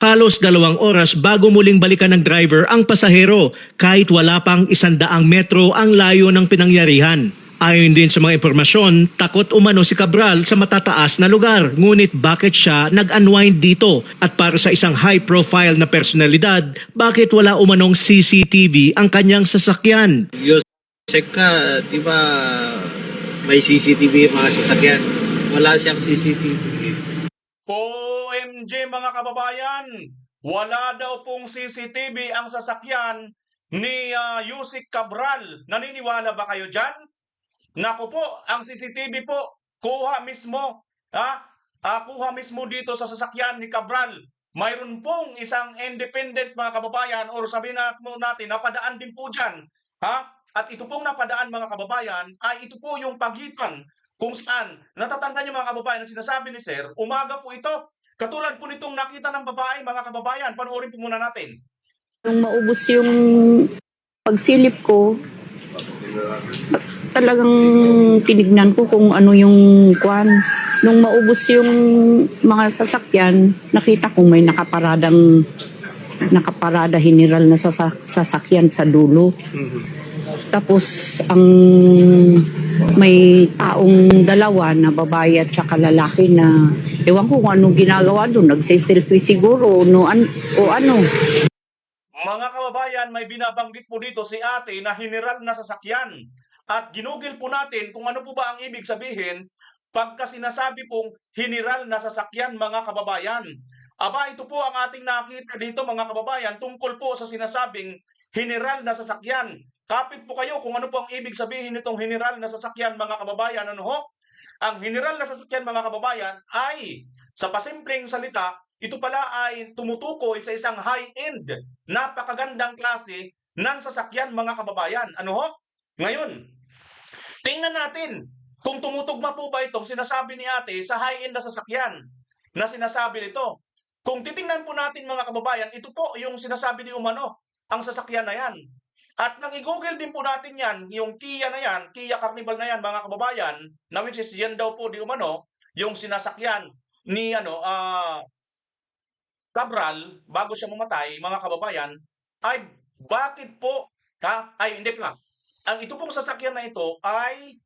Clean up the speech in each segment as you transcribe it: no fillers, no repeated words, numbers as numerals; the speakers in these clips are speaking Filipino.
Halos 2 oras bago muling balikan ng driver ang pasahero kahit wala pang 100 metro ang layo ng pinangyarihan. Ayon din sa mga impormasyon, takot umano si Cabral sa matataas na lugar. Ngunit bakit siya nag-unwind dito? At para sa isang high-profile na personalidad, bakit wala umanong CCTV ang kanyang sasakyan? Check ka, di ba may CCTV yung mga sasakyan? Wala siyang CCTV. OMG mga kababayan, wala daw pong CCTV ang sasakyan ni Yusik Cabral. Naniniwala ba kayo dyan? Naku po, ang CCTV po, kuha mismo, kuha mismo dito sa sasakyan ni Cabral. Mayroon pong isang independent mga kababayan or sabihin natin, napadaan din po dyan. At ito pong napadaan mga kababayan ay ito po yung pagitan kung saan, natatanda niyo mga kababayan, ang sinasabi ni Sir, umaga po ito. Katulad po nitong nakita ng babae, mga kababayan, panoorin po muna natin. Nung maubos yung pagsilip ko, talagang tinignan ko kung ano yung kwan. Nung maubos yung mga sasakyan, nakita ko may nakaparada general na sasakyan sa dulo. Tapos ang may taong dalawa na babae at saka lalaki na ewan ko kung anong ginagawa doon, nagse-selfie siguro o ano. Mga kababayan, may binabanggit po dito si ate na general na sasakyan. At ginugil po natin kung ano po ba ang ibig sabihin pagka sinasabi pong general na sasakyan mga kababayan. Aba, ito po ang ating nakita dito mga kababayan tungkol po sa sinasabing general na sasakyan. Kapit po kayo kung ano po ang ibig sabihin nitong general na sasakyan mga kababayan. Ano ho? Ang general na sasakyan mga kababayan ay sa pasimpleng salita, ito pala ay tumutukoy sa isang high-end, napakagandang klase ng sasakyan mga kababayan. Ano ho? Ngayon, tingnan natin kung tumutugma po ba itong sinasabi ni ate sa high-end na sasakyan na sinasabi nito. Kung titingnan po natin mga kababayan, ito po yung sinasabi ni Umano, ang sasakyan na yan. At nang i-google din po natin yan, yung Kia na yan, Kia Carnival na yan mga kababayan, na which is yan daw po di Umano, yung sinasakyan ni Cabral bago siya mamatay mga kababayan, ay bakit po, hindi pa. Ang ito pong sasakyan na ito ay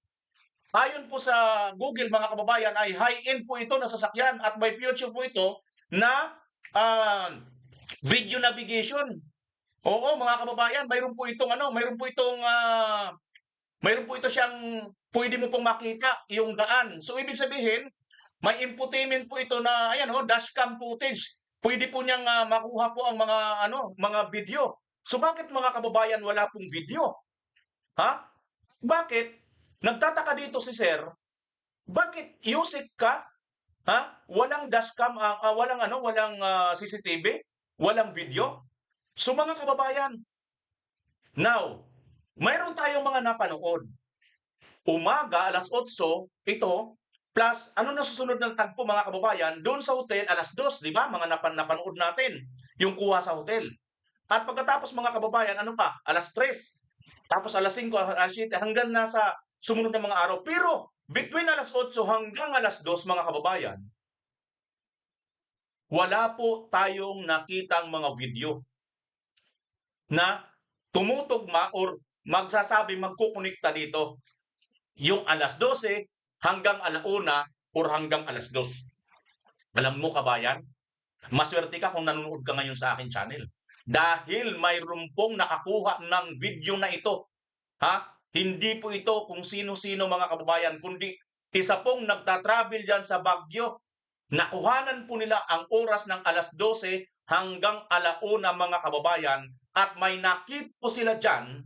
ayon po sa Google mga kababayan ay high-end po ito na sasakyan at may future po ito na video navigation. Oo mga kababayan, mayroon po itong mayroon po ito siyang pwede mo pong makita yung daan. So ibig sabihin, may infotainment po ito na ayan dashcam footage. Pwede po niyang makuha po ang mga video. So bakit mga kababayan wala pong video? Bakit? Nagtataka dito si Sir, bakit Yusik ka? Walang dashcam, walang CCTV, walang video. So mga kababayan, now, mayroon tayong mga napanood. Umaga, 8:00, ito, plus ano na susunod ng tagpo mga kababayan, doon sa hotel, 2:00, di ba? Mga napanood natin, yung kuha sa hotel. At pagkatapos mga kababayan, ano pa? 3:00. Tapos 5:00, 7:00, hanggang nasa sumunod na mga araw. Pero, between 8:00 hanggang 2:00, mga kababayan, wala po tayong nakitang mga video na tumutugma or magkukunikta dito. Yung 12:00 hanggang 1:00 or hanggang 2:00. Alam mo kabayan, maswerte ka kung nanonood ka ngayon sa akin channel. Dahil mayroon pong nakakuha ng video na ito. Hindi po ito kung sino-sino mga kababayan, kundi isa pong nagtatravel dyan sa Baguio. Nakuhanan po nila ang oras ng 12:00 hanggang 1:00 mga kababayan at may nakita po sila dyan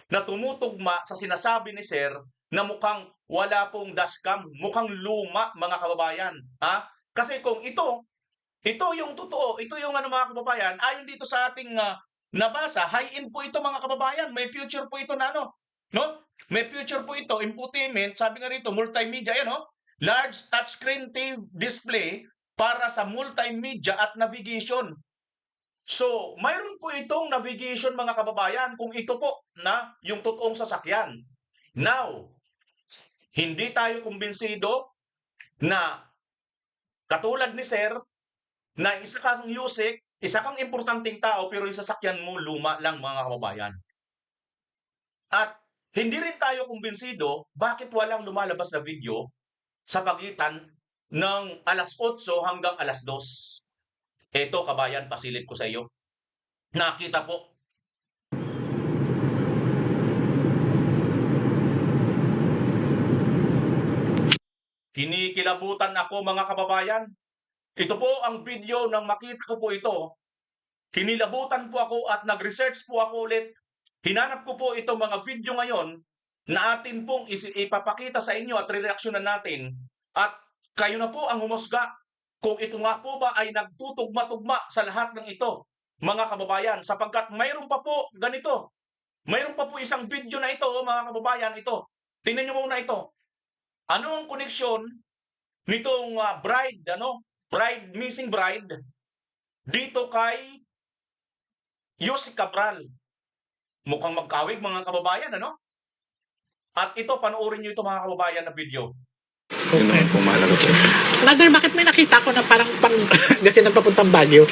na tumutugma sa sinasabi ni Sir na mukhang wala pong dashcam, mukhang luma mga kababayan. Kasi kung ito yung totoo, ito yung mga kababayan, ayon dito sa ating nabasa, high-end po ito mga kababayan, may future po ito na no? May future po ito, infotainment, sabi nga rito, multimedia, large touchscreen display para sa multimedia at navigation. So, mayroon po itong navigation mga kababayan kung ito po na yung totoong sasakyan. Now, hindi tayo kumbinsido na katulad ni Sir na isa kang Yusek, isa kang importanteng tao, pero yung sasakyan mo luma lang mga kababayan. At hindi rin tayo kumbinsido bakit walang lumalabas na video sa pagitan ng alas 8 hanggang alas 2. Ito kabayan, pasilip ko sa iyo. Nakita po. Kinikilabutan ako mga kababayan. Ito po ang video ng makita ko po ito. Kinilabutan po ako at nag-research po ako ulit. Hinanap ko po itong mga video ngayon na atin pong ipapakita sa inyo at reaksyonan natin. At kayo na po ang humusga kung ito nga po ba ay nagtutugma-tugma sa lahat ng ito, mga kababayan. Sapagkat mayroon pa po ganito. Mayroon pa po isang video na ito, mga kababayan, ito. Tingnan nyo muna ito. Ano ang koneksyon nitong missing bride dito kay Yusek Cabral? Mukhang magkawig mga kababayan, ano? At ito, panoorin nyo ito mga kababayan na video. Yun naman po mahalaga po. Mother, bakit may nakita ko na parang Pangasinan papuntang Baguio?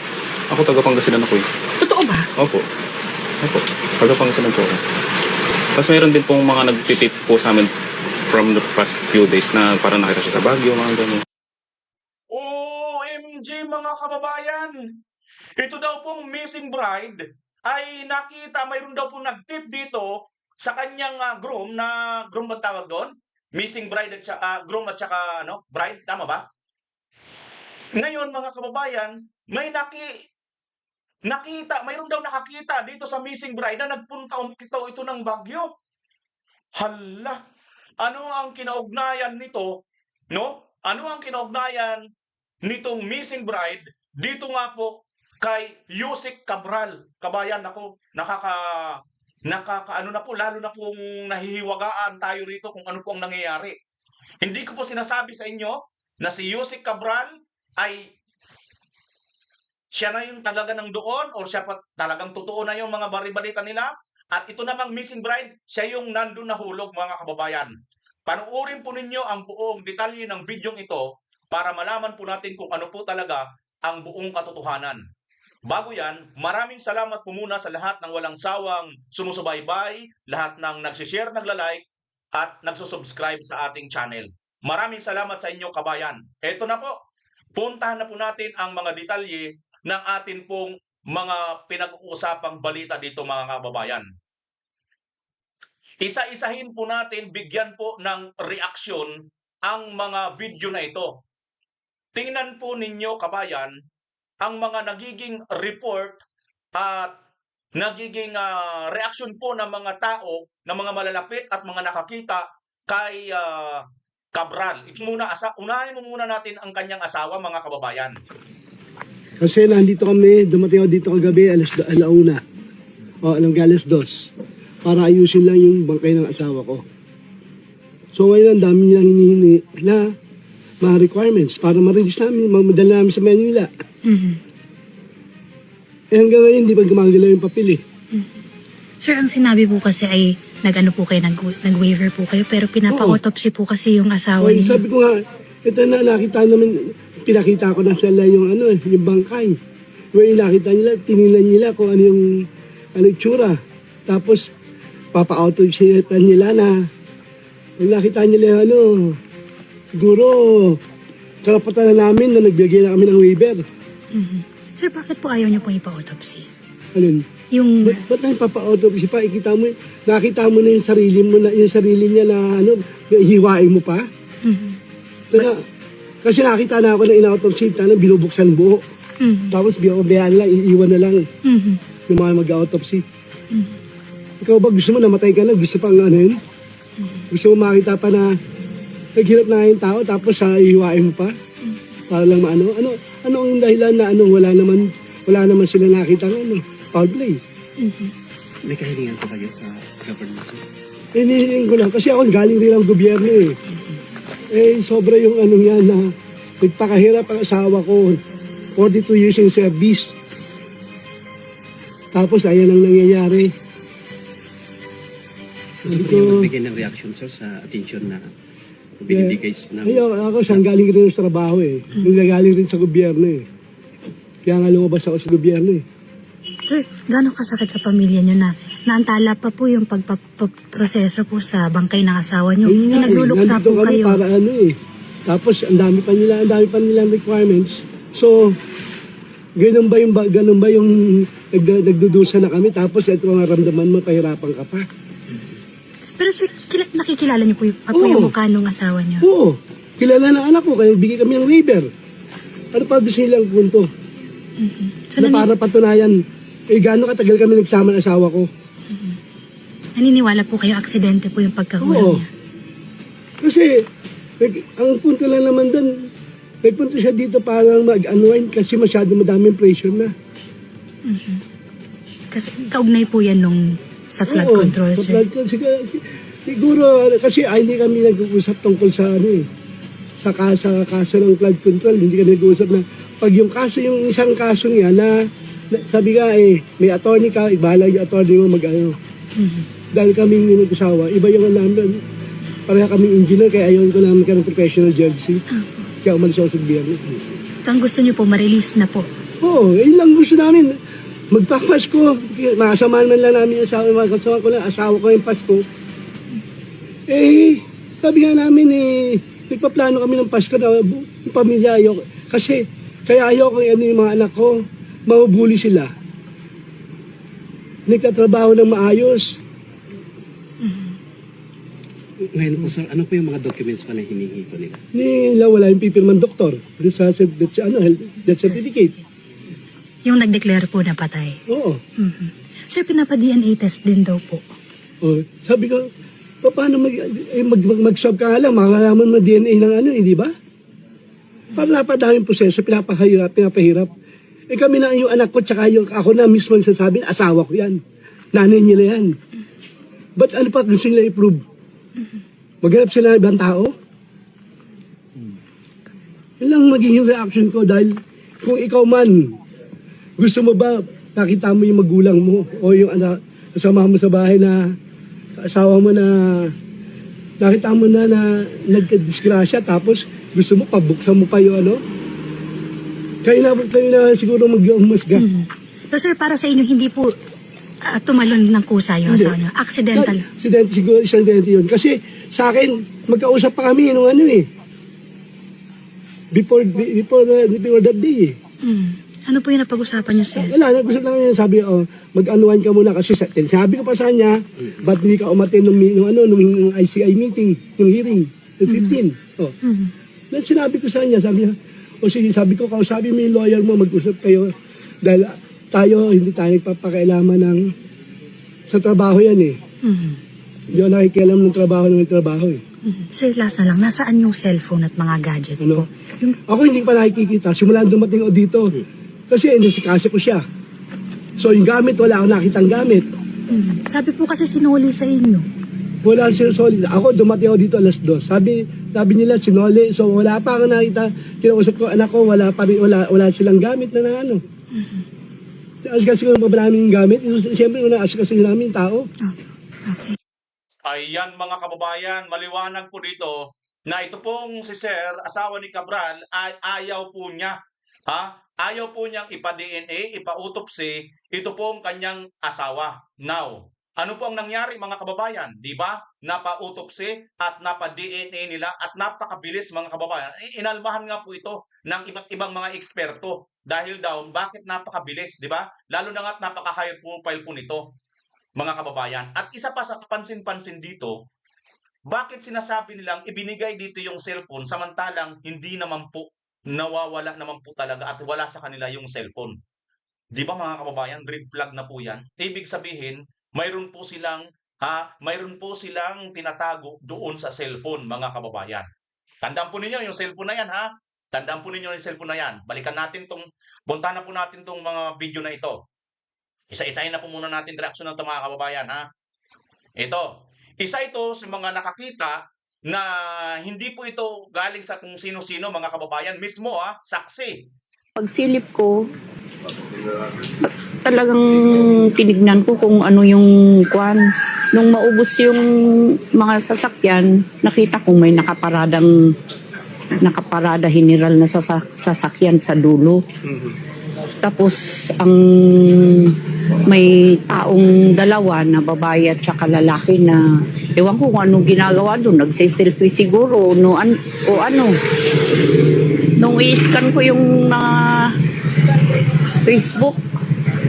Ako taga Pangasinan ako eh. Totoo ba? Opo. Taga Pangasinan po ako. Tapos mayroon din pong mga nagtitip po sa amin from the past few days na parang nakita siya sa Baguio, mga ganun. OMG mga kababayan! Ito daw pong missing bride ay nakita, mayroon daw pong nag-tip dito sa kanyang groom ba tawag doon? Missing bride at saka, groom at saka bride, tama ba? Ngayon mga kababayan, may nakita, mayroon daw nakakita dito sa missing bride na nagpunta ito ng Baguio. Hala, ano ang kinaugnayan nito, no? Ano ang kinaugnayan nitong missing bride dito nga po kay Yusek Cabral? Kabayan, ako, nakakaano na po, lalo na pong nahihiwagaan tayo rito kung ano po ang nangyayari. Hindi ko po sinasabi sa inyo na si Yusek Cabral ay siya na yung talaga ng doon o siya pa talagang totoo na yung mga bari-balita nila. At ito namang missing bride, siya yung nandun na hulog mga kababayan. Panuorin po ninyo ang buong detalye ng bidyong ito para malaman po natin kung ano po talaga ang buong katotohanan. Bago yan, maraming salamat po muna sa lahat ng walang sawang sumusubaybay, lahat ng nagsishare, nagla-like, at nagsusubscribe sa ating channel. Maraming salamat sa inyo kabayan. Eto na po, puntahan na po natin ang mga detalye ng atin pong mga pinag-uusapang balita dito mga kababayan. Isa-isahin po natin, bigyan po ng reaksyon ang mga video na ito. Tingnan po ninyo kabayan ang mga nagiging report at nagiging reaksyon po ng mga tao, ng mga malalapit at mga nakakita kay Cabral. Ito muna, unahin mo muna natin ang kanyang asawa mga kababayan. Kasi nandito kami, dumating ako dito kagabi, alauna. O, alas 2. Para ayusin lang yung bangkay ng asawa ko. So ngayon, ang dami nilang hinihingi na mga requirements para ma-release namin, mamadala namin sa Manila. Eh hanggang ngayon, di ba gumagalaw yung papel eh. Sir, ang sinabi po kasi ay nag-ano po kayo, nag-waiver po kayo, pero pinapa-autopsy po kasi yung asawa Okay, niyo. sabi ko nga, ito na nakita naman, pinakita ko na sila yung yung bangkay. Where nakita nila, tinilan nila kung ano yung itsura. Tapos, papa-autopsy nila na pag nakita nila siguro, karapatan na namin na nagbigay na kami ng waiver. Sir, bakit po ayaw niyo pong ipa-autopsy? Alin? Yung, Ba't na papa-autopsy pa? Nakita mo na yung sarili mo, yung sarili niya na hiwain mo pa? Kasi nakita na ako na in-autopsy, binubuksan buo. Tapos biyaan lang, iiwan na lang yung mga mag-autopsy. Ikaw ba gusto mo namatay ka na? Gusto pang yun? Gusto mo makita pa na naghirap na yung tao tapos iiwain mo pa? Para lang maano? Ano ang dahilan na wala naman sila nakita foul play? May kahilingan ko kayo sa government? Hinihiling ko lang kasi ako galing rin ang gobyerno eh. Sobra yung yan na nagpakahirap ang asawa ko. 42 years in service. Tapos ayan ang nangyayari. Gusto ko magbigay ng reaction, sir, sa attention na binibigay na... Ako saan galing rin sa trabaho eh. Galing rin sa gobyerno eh. Kaya nga lumabas ako sa gobyerno eh. Sir, gano'ng kasakit sa pamilya niyo na naantala pa po yung pagpaproseso po sa bangkay ng asawa niyo? Ayun nga Nagluluksa nandito po kami kayo. para ano eh. Tapos ang dami pa nilang requirements. So, ganun ba yung nagdudusa na kami tapos ito ang ramdaman mo, kahirapan ka pa. Pero sir, nakikilala niyo po yung, po Oo. yung mukha ng asawa niyo? Oo, kilala ng anak ko, kaya bigay kami ng waiver. Ano pa gusto nilang punto? So, Na para patunayan, gaano katagal kami nagsama ng asawa ko. naniniwala po kayo aksidente po yung pagkahulog Oo. niya? Kasi, ang punto lang naman doon, nagpunto siya dito para mag-unwind kasi masyado madaming pressure na. Kasi kaugnay po yan nung sa flood Oo, control, sa sir. flood control. Siguro, kasi hindi kami nag-uusap tungkol sa ano eh, sa kaso ng flood control. Hindi kami nag-uusap na pag yung kaso, yung isang kaso niya na sabi nga eh, may attorney ka, bahala yung attorney mo mag-ano. Dahil kaming nag-usawa, iba yung namin, pareha kaming engineer, kaya ayaw ko namin ka ng professional judge. Kaya umalis ako sa gobyerno. So, ang gusto niyo po, ma-release na po. Oo, yun lang gusto namin. Magpapasko, makasamahan man lang namin yung asawa, makasama ko lang, asawa ko yung Pasko. Eh, sabi nga namin eh, nagpaplano kami ng Pasko na yung pamilya ayaw. Kasi, kaya ayaw ko ano yung mga anak ko, mahubuli sila. Nagtatrabaho ng maayos. Ngayon po sir, ano po yung mga documents pa na hinihingi ko nila? Nila wala yung pipirman doktor. Sa death certificate. Yung nag-declare po na patay. Oo. Sir, pinapa-DNA test din daw po. Oh, sabi ko, paano mag-swab ka nga lang, makakalaman mo DNA ng ano, hindi ba? Para napadaming proseso, pinapahirap. Eh kami na yung anak ko, tsaka yung ako na mismo ang sasabi, asawa ko yan. Nanay nila yan. Ba't ano pa gusto nila i-prove? Maghanap sila ng ibang tao? Yun lang magiging reaction ko dahil kung ikaw man, gusto mo ba nakita mo yung magulang mo o yung anak, kasama mo sa bahay na asawa mo na nakita mo na nagka-disgrasya tapos gusto mo pabuksan mo pa yung ano? Kayo na siguro mag-umusga. So sir, para sa inyo, hindi po tumalon ng kusa yung asawa niyo. Accidental. Aksidente siguro, aksidente yun. Kasi sa akin, magkausap pa kami nung ano eh. Before that day eh. Ano po yung napag-usapan niyo, sir? Wala, nag-usap lang yun. Sabi, mag-anuan ka muna kasi sabi ko pa sa kanya, ba't hindi ka umatin nung ICI meeting, nung hearing, yung 15. Then sinabi ko sa kanya, sabi niya, sige, sabi ko, kausapin mo yung lawyer mo, mag-usap kayo. Dahil hindi tayo nagpapakailaman sa trabaho yan eh. Hindi ako nakikialam ng trabaho eh. Sir, last na lang, nasaan yung cellphone at mga gadget Ano? po? Yung, Ako hindi pa nakikita, simula dumating ako dito. Kasi nasikasa ko siya. So yung gamit, wala akong nakitang gamit. sabi po kasi sinuli sa inyo. Wala siya solid. Ako, dumating ako dito alas 2. Sabi nila, sinoli. So, wala pa ako nakita. Kinausap ko, anak ko, wala silang gamit na ano. Kasi kung maraming gamit, siyempre, kasi namin tao. Ayan mga kababayan, maliwanag po dito na ito pong si Sir, asawa ni Cabral, ay ayaw po niya. Ayaw po niyang ipa-DNA, ipa-autopsy, ito pong kanyang asawa. Now, ano po ang nangyari mga kababayan? Di ba? Napa-autopsy at napa-DNA nila at napakabilis mga kababayan. Inalmahan nga po ito ng iba't ibang mga eksperto. Dahil daw, bakit napakabilis, di ba? Lalo na nga at napaka-high profile po nito, mga kababayan. At isa pa sa kapansin-pansin dito, bakit sinasabi nilang ibinigay dito yung cellphone samantalang hindi naman po, nawawala naman po talaga at wala sa kanila yung cellphone. Di ba mga kababayan, red flag na po yan. Ibig sabihin, mayroon po silang tinatago doon sa cellphone, mga kababayan. Tandaan po ninyo yung cellphone na yan, ha? Tandaan po ninyo yung cellphone na yan. Balikan natin buntahan na po natin tong mga video na ito. Isa-isahin na po muna natin reaksyon ng mga kababayan, ha? Ito. Isa ito sa mga nakakita na hindi po ito galing sa kung sino-sino, mga kababayan. Mismo, saksi. Pagsilip ko, talagang tinignan ko kung ano yung kwan. Nung maubos yung mga sasakyan, nakita kong may nakaparada general na sasakyan sa dulo. Tapos ang may taong dalawa na babae at saka lalaki na ewan ko kung anong ginagawa doon. Nagsiselfie siguro no, o ano. Nung i-scan ko yung Facebook,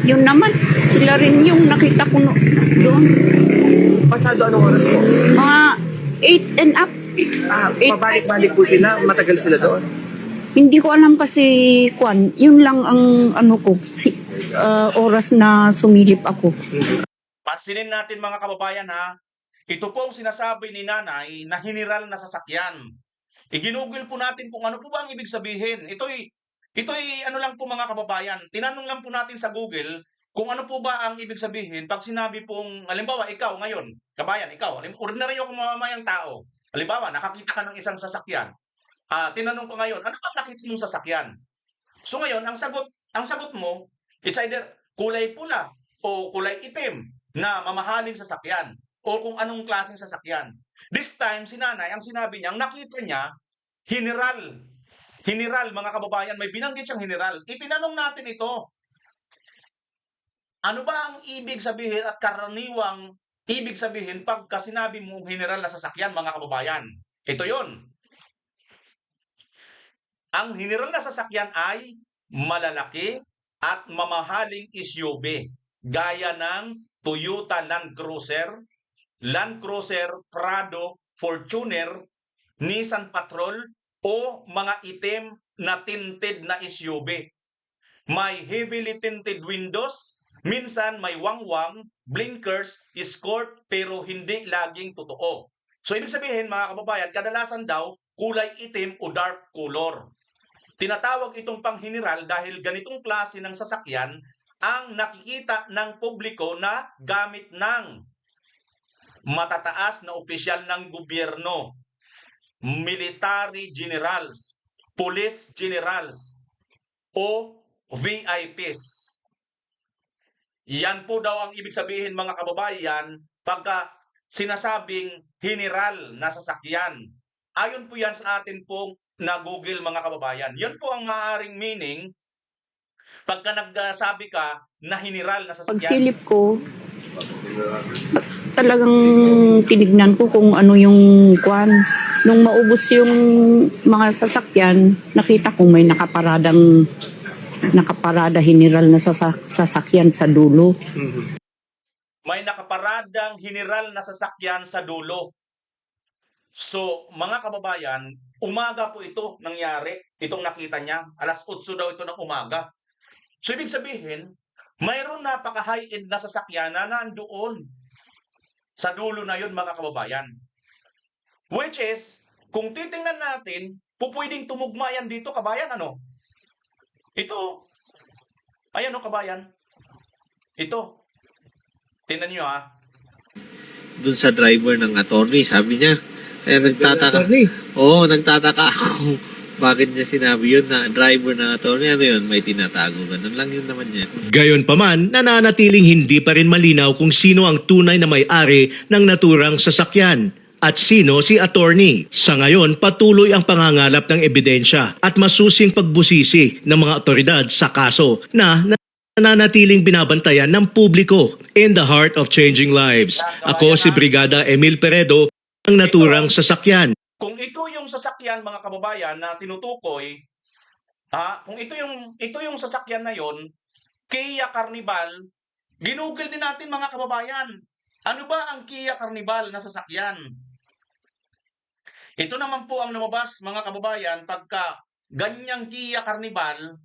yun naman, sila rin yung nakita ko doon. Pasado anong oras po? Mga 8 and up. Pabalik-balik po sila, matagal sila doon. Hindi ko alam kasi, yun lang ang ano ko, oras na sumilip ako. Pansinin natin mga kababayan ha, ito pong sinasabi ni nanay na hiniral na sasakyan. Iginugol po natin kung ano po ba ang ibig sabihin. Ito'y ano lang po mga kababayan, tinanong lang po natin sa Google kung ano po ba ang ibig sabihin pag sinabi pong, halimbawa ikaw ngayon, kabayan, ikaw, ordinaryo kung mamamayang tao, halimbawa nakakita ka ng isang sasakyan, tinanong ko ngayon, ano ba nakita mong sasakyan? So ngayon, ang sagot mo, it's either kulay pula o kulay itim na mamahaling sasakyan o kung anong klaseng sasakyan. This time, si nanay, ang sinabi niya, ang nakita niya, hiniral. Hiniral, mga kababayan, may binanggit siyang hiniral. Itinanong natin ito. Ano ba ang ibig sabihin at karaniwang ibig sabihin pagka sinabi mong hiniral na sasakyan, mga kababayan? Ito yon. Ang hiniral na sasakyan ay malalaki at mamahaling SUV, gaya ng Toyota Land Cruiser Prado, Fortuner, Nissan Patrol, o mga itim na tinted na SUV. May heavily tinted windows, minsan may wangwang, blinkers, escort, pero hindi laging totoo. So ibig sabihin mga kababayan, kadalasan daw kulay itim o dark color. Tinatawag itong panghiniral dahil ganitong klase ng sasakyan ang nakikita ng publiko na gamit ng matataas na opisyal ng gobyerno, military generals, police generals, o VIPs. Yan po daw ang ibig sabihin mga kababayan pagka sinasabing hiniral na sasakyan. Ayon po yan sa atin pong na Google mga kababayan. Yan po ang maaaring meaning pagka nagsabi ka na hiniral na sasakyan. Pagsilip ko, talagang tinignan ko kung ano yung Nung maubos yung mga sasakyan, nakita ko may nakaparada hiniral na sasakyan sa dulo. May nakaparadang hiniral na sasakyan sa dulo. So, mga kababayan, umaga po ito nangyari, itong nakita niya, alas 8 daw ito ng umaga. So, ibig sabihin, mayroon napaka-high-end na sasakyan na nandoon sa dulo na yun, mga kababayan. Which is, kung titingnan natin, pupwedeng tumugma yan dito, kabayan, ano? Ito, ayan o, kabayan. Ito, tingnan nyo ha. Dun sa driver ng attorney, sabi niya, kaya nagtataka. Nagtataka ako. Bakit niya sinabi yun na driver ng attorney? Ano yun? May tinatago. Ganun lang yun naman niya. Gayon pa man, nananatiling hindi pa rin malinaw kung sino ang tunay na may-ari ng naturang sasakyan at sino si attorney. Sa ngayon, patuloy ang pangangalap ng ebidensya at masusing pagbusisi ng mga otoridad sa kaso na nananatiling binabantayan ng publiko in the heart of changing lives. Ako si Brigada Emil Peredo, ang naturang sasakyan. Kung ito yung sasakyan mga kababayan na tinutukoy, kung ito yung sasakyan na yon, Kia Carnival, ginugol din natin mga kababayan. Ano ba ang Kia Carnival na sasakyan? Ito naman po ang lumabas mga kababayan pagka ganyang Kia Carnival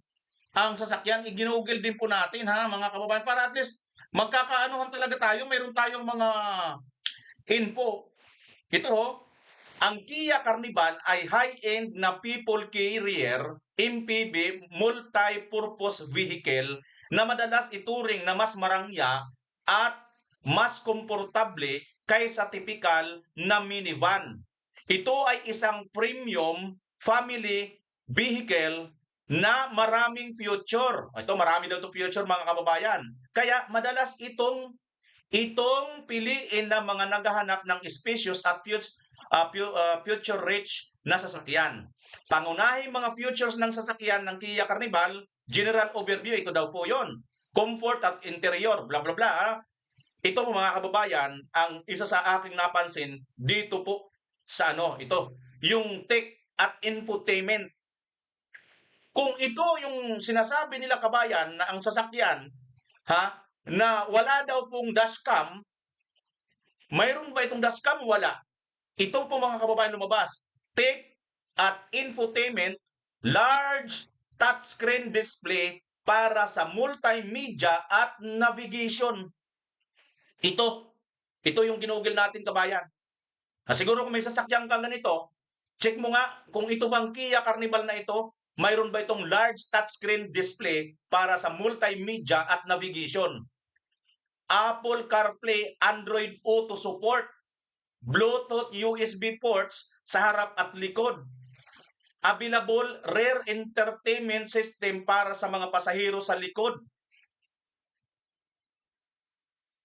ang sasakyan, iginugol din po natin mga kababayan para at least magkakaanuhan talaga tayo, mayroon tayong mga info. Ito, ang Kia Carnival ay high-end na people carrier, MPV, multi-purpose vehicle na madalas ituring na mas marangya at mas komportable kaysa typical na minivan. Ito ay isang premium family vehicle na maraming future. Ito, marami daw ito future mga kababayan. Kaya madalas itong piliin ng mga naghahanap ng spacious at future-rich na sasakyan. Pangunahing mga features ng sasakyan ng Kia Carnival, general overview, ito daw po yon. Comfort at interior, bla bla bla. Ito po mga kababayan, ang isa sa aking napansin dito po sa ito, yung tech at infotainment. Kung ito yung sinasabi nila kabayan na ang sasakyan, na wala daw pong dashcam, mayroon ba itong dashcam? Wala. Ito po mga kababayan lumabas, tech at infotainment, large touchscreen display para sa multimedia at navigation. Ito yung ginugol natin kabayan. Siguro kung may sasakyan kang ganito, check mo nga kung ito bang Kia Carnival na ito, mayroon ba itong large touchscreen display para sa multimedia at navigation. Apple CarPlay, Android Auto support, Bluetooth USB ports sa harap at likod. Available rear entertainment system para sa mga pasahero sa likod.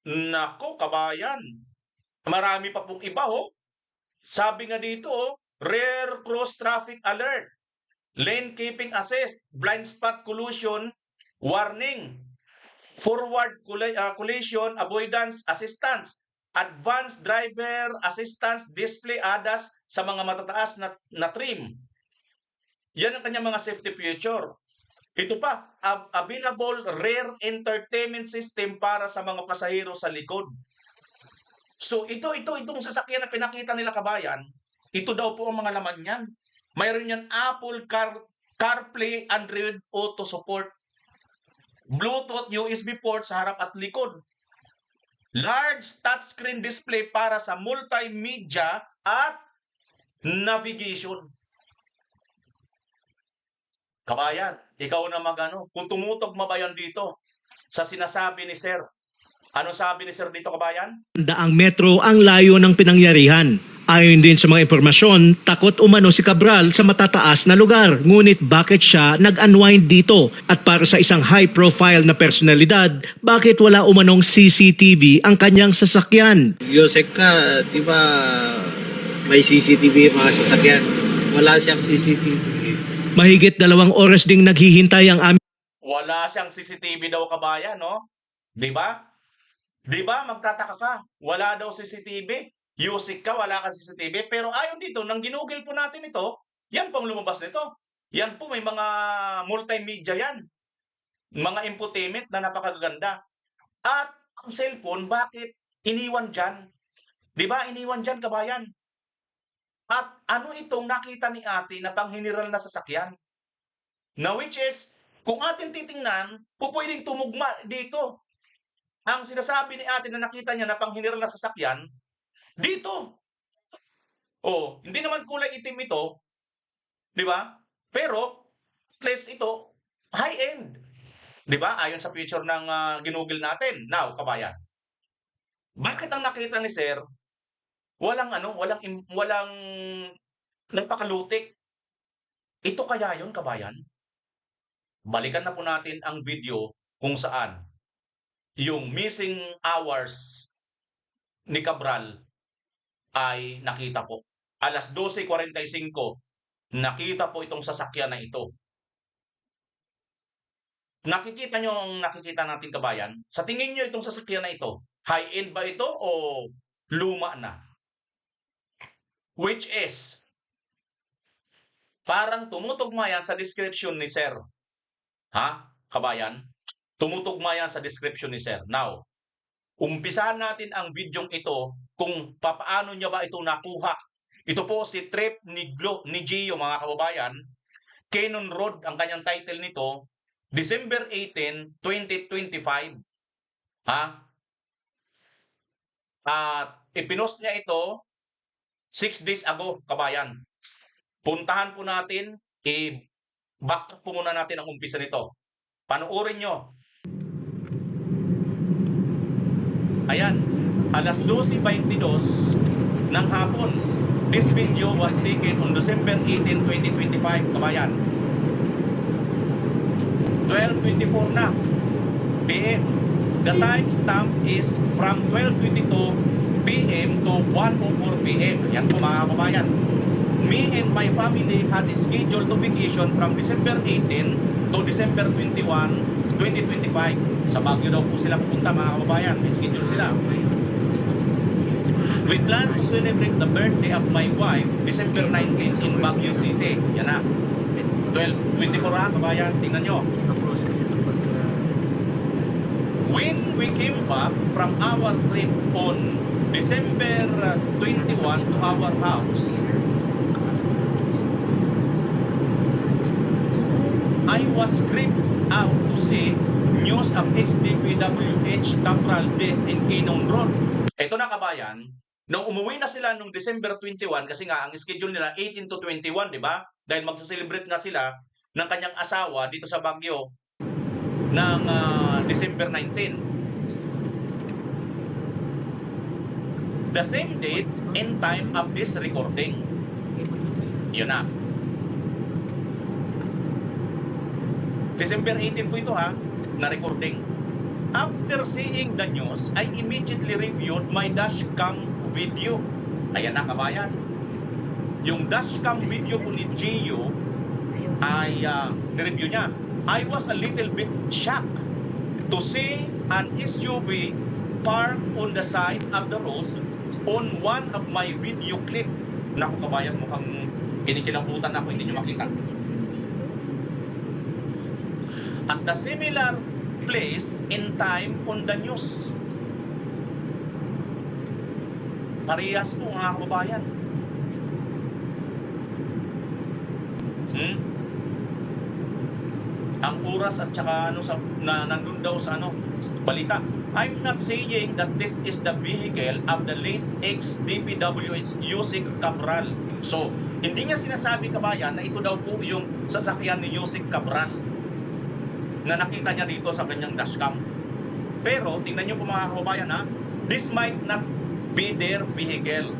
Nako, kabayan. Marami pa pong iba, Sabi nga dito, rear cross traffic alert, lane keeping assist, blind spot collision warning, forward collision avoidance assistance, advanced driver assistance display ADAS sa mga matataas na trim. Yan ang kanyang mga safety feature. Ito pa, available rear entertainment system para sa mga pasahero sa likod. So itong sasakyan na pinakita nila kabayan, ito daw po ang mga laman niyan. Mayroon yan Apple CarPlay, Android Auto support, Bluetooth USB port sa harap at likod, large touchscreen display para sa multimedia at navigation. Kabayan, ikaw na kung tumutugma ba yan dito sa sinasabi ni Sir. Ano sabi ni Sir dito kabayan? Daang metro ang layo ng pinangyarihan. Ayon din sa mga impormasyon, takot umano si Cabral sa matataas na lugar. Ngunit bakit siya nag-unwind dito? At para sa isang high-profile na personalidad, bakit wala umanong CCTV ang kanyang sasakyan? Yusek ka, di ba may CCTV yung mga sasakyan? Wala siyang CCTV. Mahigit 2 oras ding naghihintay ang aming Wala siyang CCTV daw kabayan, no? Di ba? Di ba? Magtataka ka. Wala daw CCTV. Yusik ka, wala kang CCTV. Pero ayon dito, nang ginugil po natin ito, yan pong lumabas nito. Yan po, may mga multimedia yan. Mga infotainment na napakaganda. At ang cellphone, bakit iniwan dyan? Di ba? Iniwan dyan, kabayan. At ano itong nakita ni ate na panghiniral na sasakyan? Na which is, kung atin titingnan, pwedeng tumugma dito. Ang sinasabi ni ate na nakita niya na panghiniral na sasakyan, dito. Hindi naman kulay itim ito, di ba? Pero, at least ito, high-end. Di ba? Ayon sa picture ng ginugil natin. Now, kabayan. Bakit ang nakita ni Sir, walang nagpakalutik? Ito kaya yun, kabayan? Balikan na po natin ang video kung saan yung missing hours ni Cabral ay nakita po. Alas 12:45, nakita po itong sasakyan na ito. Nakikita nyo ang nakikita natin kabayan? Sa tingin nyo itong sasakyan na ito, high-end ba ito o luma na? Which is, parang tumutugma yan sa description ni Sir. Kabayan? Tumutugma yan sa description ni Sir. Now, umpisahan natin ang videong ito kung paano niya ba ito nakuha. Ito po si Trip ni Gio, mga kababayan. Cannon Road ang kanyang title nito. December 18, 2025. At ipinost niya ito 6 days ago, kabayan. Puntahan po natin, i-back po muna natin ang umpisa nito. Panoorin nyo. Ayan, alas 12:22 ng hapon. This video was taken on December 18, 2025, kabayan. 12:24 na PM. The timestamp is from 12:22 PM to 1:04 PM. Yan po mga kababayan. me and my family had scheduled to vacation from December 18 to December 21, 2025. Sa Baguio daw po sila pupunta, mga kababayan. May schedule sila. We plan to celebrate the birthday of my wife December 19 in Baguio City. Yan na. 24 ha, kabayan. Tingnan nyo. When we came back from our trip on December 21 to our house, I was creeped out to see news of ex-DPWH Cabral death in Quinon Road. Ito na, kabayan, nung umuwi na sila nung December 21, kasi nga ang schedule nila 18 to 21, di ba? Dahil magsa-celebrate nga sila ng kanyang asawa dito sa Baguio ng December 19. The same date and time of this recording. Yun na. December 18 po ito ha, na recording. After seeing the news, I immediately reviewed my dashcam video. Ayan na, kabayan. Yung dashcam video po ni Gio ay nireview niya. I was a little bit shocked to see an SUV parked on the side of the road on one of my video clip. Naku, kabayan, mukhang kinikilabutan ako, hindi nyo makita. At the similar place and time on the news. Parehas po, mga kababayan. Ang oras at saka nandun daw sa balita. I'm not saying that this is the vehicle of the late ex-DPWH Yusik Cabral. So, hindi niya sinasabi, kabayan, na ito daw po yung sasakyan ni Yusik Cabral na nakita niya dito sa kanyang dashcam. Pero, tingnan niyo po, mga kababayan, ha? This might not be their vehicle.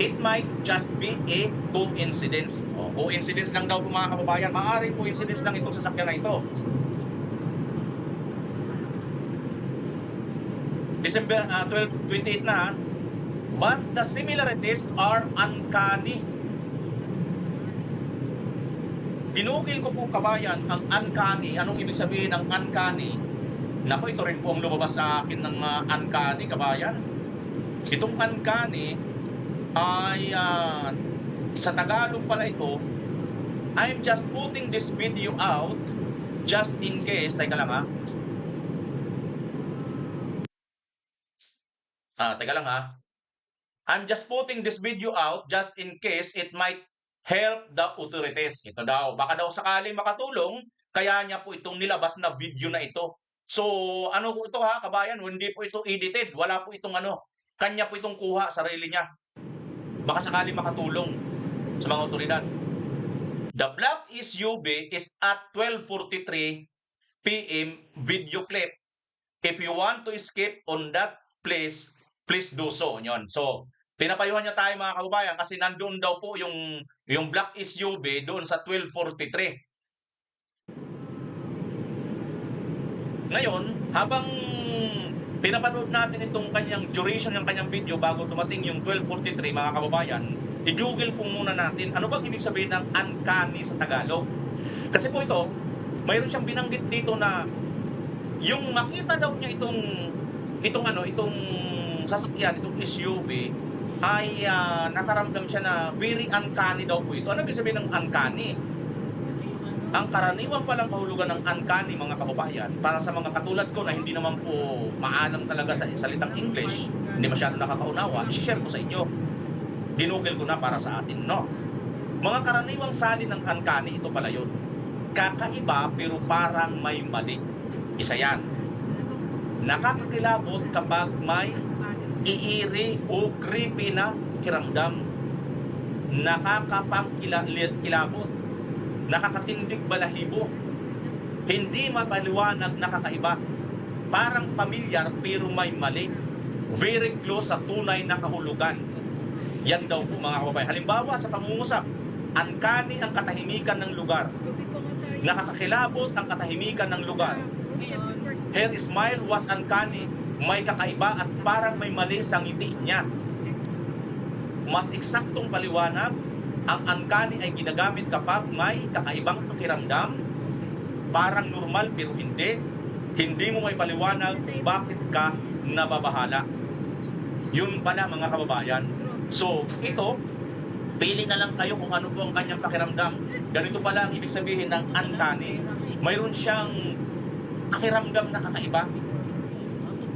It might just be a coincidence. Coincidence lang daw po, mga kababayan. Maaaring coincidence lang itong sasakyan na ito. December 28 na, ha? But the similarities are uncanny. Pinugil ko po, kabayan, ang uncanny. Anong ibig sabihin ng uncanny? Naku, ito rin po ang lumabas sa akin ng uncanny, kabayan. Itong uncanny ay sa Tagalog pala ito. I'm just putting this video out just in case. Teka lang ha. Teka lang ha. I'm just putting this video out just in case it might help the authorities. Ito daw. Baka daw sakaling makatulong, kaya niya po itong nilabas na video na ito. So, ano po ito ha, kabayan? Hindi po ito edited. Wala po itong kanya po itong kuha, sarili niya. Baka sakaling makatulong sa mga otoridad. The black SUV is at 12:43 p.m. video clip. If you want to escape on that place, please do so. Yun. So, pinapayuhan niya tayo, mga kababayan, kasi nandoon daw po yung black SUV doon sa 12:43. Ngayon, habang pinapanood natin itong kanyang duration ng kanyang video bago dumating yung 12:43, mga kababayan, i-google po muna natin ano bang ibig sabihin ng uncanny sa Tagalog. Kasi po ito, mayroon siyang binanggit dito na yung makita daw niya itong sasakyan, itong SUV, ay nakaramdam siya na very uncanny daw po ito. Ano ibig sabihin ng uncanny? Ang karaniwang palang kahulugan ng uncanny, mga kababayan, para sa mga katulad ko na hindi naman po maalam talaga sa salitang English, hindi masyado nakakaunawa, i-share ko sa inyo. Ginugel ko na para sa atin, no? Mga karaniwang salin ng uncanny, ito pala yun. Kakaiba pero parang may mali. Isa yan. Nakakakilabot kapag may iiri o creepy na kiramdam. Nakakapangkilabot. Nakakatindig balahibo. Hindi mapaliwanag, nakakaiba. Parang pamilyar pero may mali. Very close sa tunay na kahulugan. Yan daw po, mga kababayan. Halimbawa sa pangungusap, uncanny ang katahimikan ng lugar. Nakakakilabot ang katahimikan ng lugar. Her smile was uncanny. May kakaiba at parang may mali sa ngiti niya. Mas eksaktong paliwanag, Ang uncanny ay ginagamit kapag may kakaibang pakiramdam, parang normal pero hindi. Hindi mo may paliwanag kung bakit ka nababahala. Yun pala mga kababayan. So, ito, pili na lang kayo kung ano po ang kanyang pakiramdam. Ganito pala ang ibig sabihin ng uncanny. Mayroon siyang pakiramdam na kakaiba.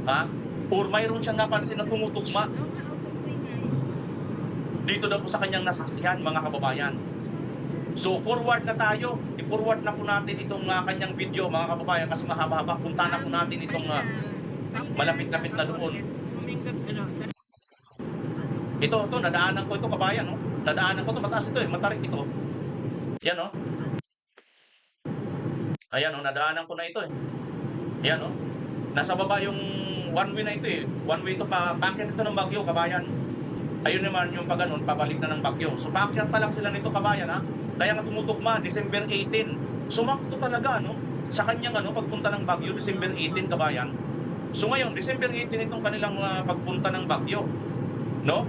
Ha? Or mayroon siyang napansin na tumutugma. Dito na po sa kanyang nasaksihan, mga kababayan. So, forward na tayo. I-forward na po natin itong kanyang video, mga kababayan, kasi mahaba-haba. Punta na po natin itong malapit-lapit na doon. Ito, nadaanan ko ito, kabayan, no? Nadaanan ko ito, mataas ito, matarik ito. Yan, no? Ayan, no? Nadaanan ko na ito, Ayan, no? Nasa baba yung one way na ito, One way ito, paakyat ito ng Bagyo, kabayan. Ayun naman yung pag ganun, pabalik na ng Bagyo. So, paakyat pa lang sila nito, kabayan, ha? Kaya nga tumutugma, December 18. Sumakto talaga, no? Sa kanyang, pagpunta ng Bagyo, December 18, kabayan. So, ngayon, December 18 itong kanilang pagpunta ng Bagyo, no?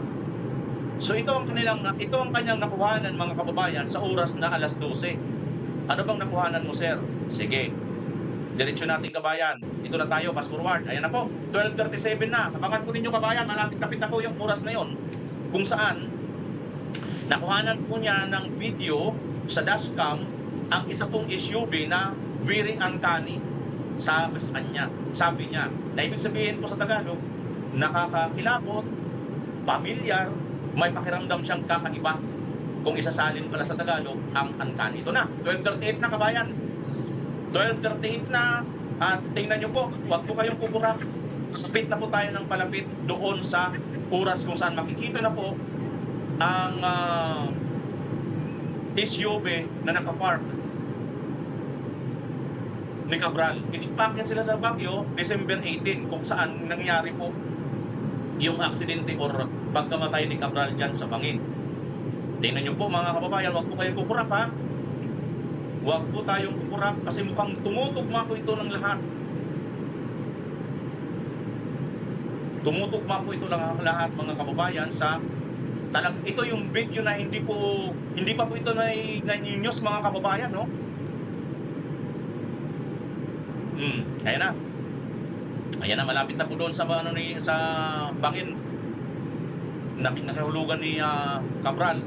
So ito ang kanyang nakuhanan, mga kababayan, sa oras na alas 12. Ano bang nakuhanan mo, sir? Sige. Diretso natin, kabayan. Ito na tayo, fast forward. Ayan na po, 12:37 na. Abangan po ninyo, kabayan, malapit-lapit na po yung oras na yon. Kung saan nakuhanan po niya ng video sa dashcam ang isa pong SUV na very uncanny. Sabi niya, na ibig sabihin po sa Tagalog, nakakakilabot, pamilyar, may pakiramdam siyang kakaiba. Kung isasalin pala sa Tagalog, ang uncanny. Ito na, 12:38 na, kabayan. 12:38 na, at tingnan nyo po, huwag po kayong kukurak. Palapit na po tayo ng palapit doon sa oras kung saan makikita na po ang SUV na nakapark ni Cabral. Itipakyat sila sa Baguio, December 18, kung saan nangyari po yung aksidente or pagkamatay ni Cabral dyan sa bangin. Tingnan nyo po, mga kababayan, huwag po kayong kukurap, ha? Huwag po tayong kukurap kasi mukhang tumutugma po ito ng lahat. Tumutugma po ito ng lahat, mga kababayan, sa ito yung video na hindi pa po ito na-news, mga kababayan, no? Kaya na. Ayan na, malapit na po doon sa sa bangin. Nakahulugan ni Cabral.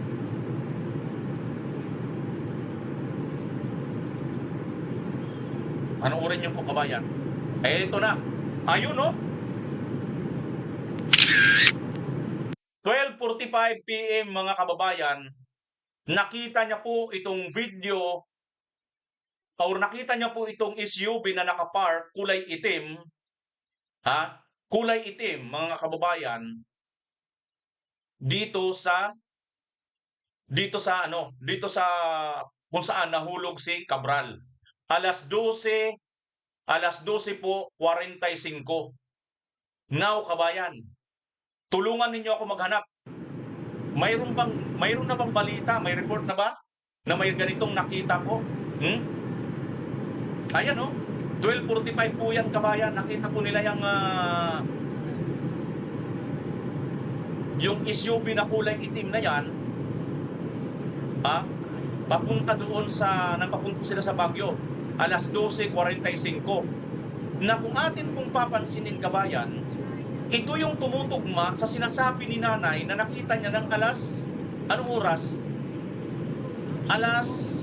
Panoorin niyo po, kabayan. Ito na. Ayun, no? 12:45 PM, mga kababayan. Nakita niya po itong video or nakita niya po itong SUV na nakapark, kulay itim. Ha? Kulay itim, mga kababayan. Dito sa kung saan nahulog si Cabral. Alas 12 po, 45. Now, kabayan, tulungan ninyo ako maghanap. Mayroon na bang balita? May report na ba na may ganitong nakita po? Ayan, no? 12:45 po yan, kabayan. Nakita po nila yung SUV na kulay itim na yan, papunta sila sa Baguio. Alas 12:45. Na kung atin pong papansinin, kabayan, ito yung tumutugma sa sinasabi ni nanay na nakita niya ng anong oras? Alas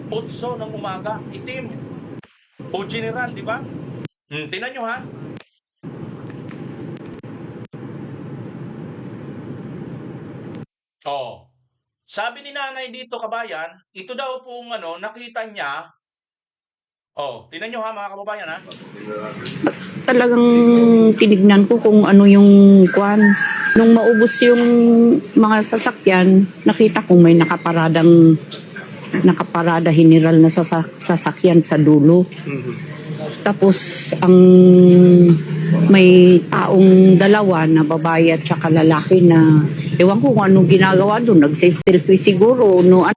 8 ng umaga, itim. O general, di ba? Tingnan nyo, ha? Sabi ni nanay dito, kabayan, ito daw pong nakita niya. Tingnan nyo, ha, mga kababayan, ha? Talagang tinignan ko kung ano yung kwan. Nung maubos yung mga sasakyan, nakita kong may nakaparada general na sasakyan sa dulo. Tapos ang may taong dalawa na babae at saka lalaki na ewan ko kung anong ginagawa doon, nagse-selfie siguro no.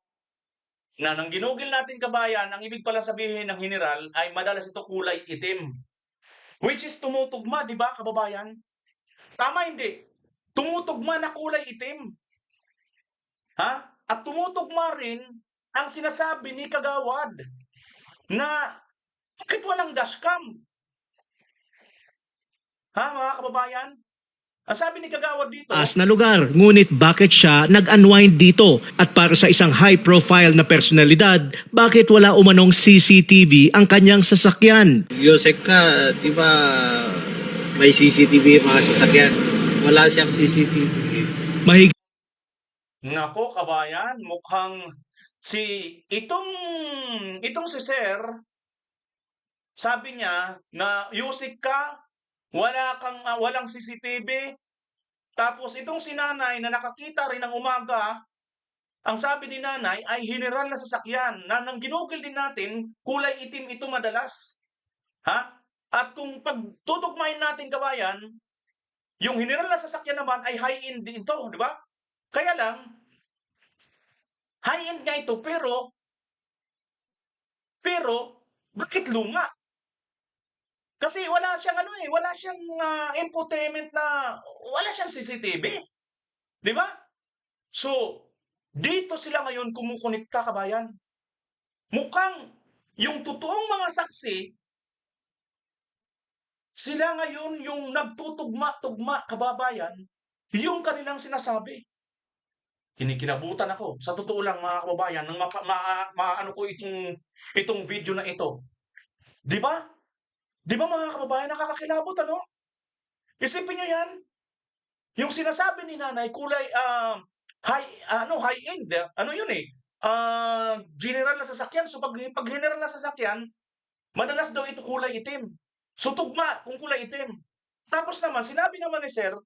Na nang ginugil natin, kabayan, ang ibig pala sabihin ng general ay madalas ito kulay itim. Which is tumutugma, di ba, kababayan? Tama, hindi? Tumutugma na kulay itim. Ha? At tumutugma rin ang sinasabi ni Kagawad na bakit walang dashcam? Ha, mga kababayan? Ang sabi ni Kagawad dito, Taas na lugar, ngunit bakit siya nag-unwind dito? At para sa isang high-profile na personalidad, bakit wala umanong CCTV ang kanyang sasakyan? Yusek ka, di ba may CCTV yung mga sasakyan? Wala siyang CCTV. Mahigit nako kabayan, mukhang itong si Sir, sabi niya na Yusik ka, walang CCTV. Tapos itong si Nanay na nakakita rin ng umaga, ang sabi ni Nanay ay general na sasakyan na nang ginugol din natin, kulay itim ito madalas. Ha? At kung pagtutugmain natin kabayan, yung general na sasakyan naman ay high-end din ito, di ba? Kaya lang, high-end nga ito pero bakit luma? Kasi wala siyang infotainment na wala siyang CCTV. 'Di ba? So, dito sila ngayon kumukonekta kabayan. Mukhang yung totoong mga saksi sila ngayon yung nagtutugma-tugma kababayan yung kanilang sinasabi. Kinikilabutan ako. Sa totoo lang mga kababayan nang maano ko itong video na ito. 'Di ba? Di ba mga kababayan, nakakakilabot, ano? Isipin nyo yan. Yung sinasabi ni Nanay, kulay, high-end. Ano yun eh? General na sasakyan. So, pag general na sasakyan, madalas daw ito kulay itim. So, tugma kung kulay itim. Tapos naman, sinabi naman ni Sir,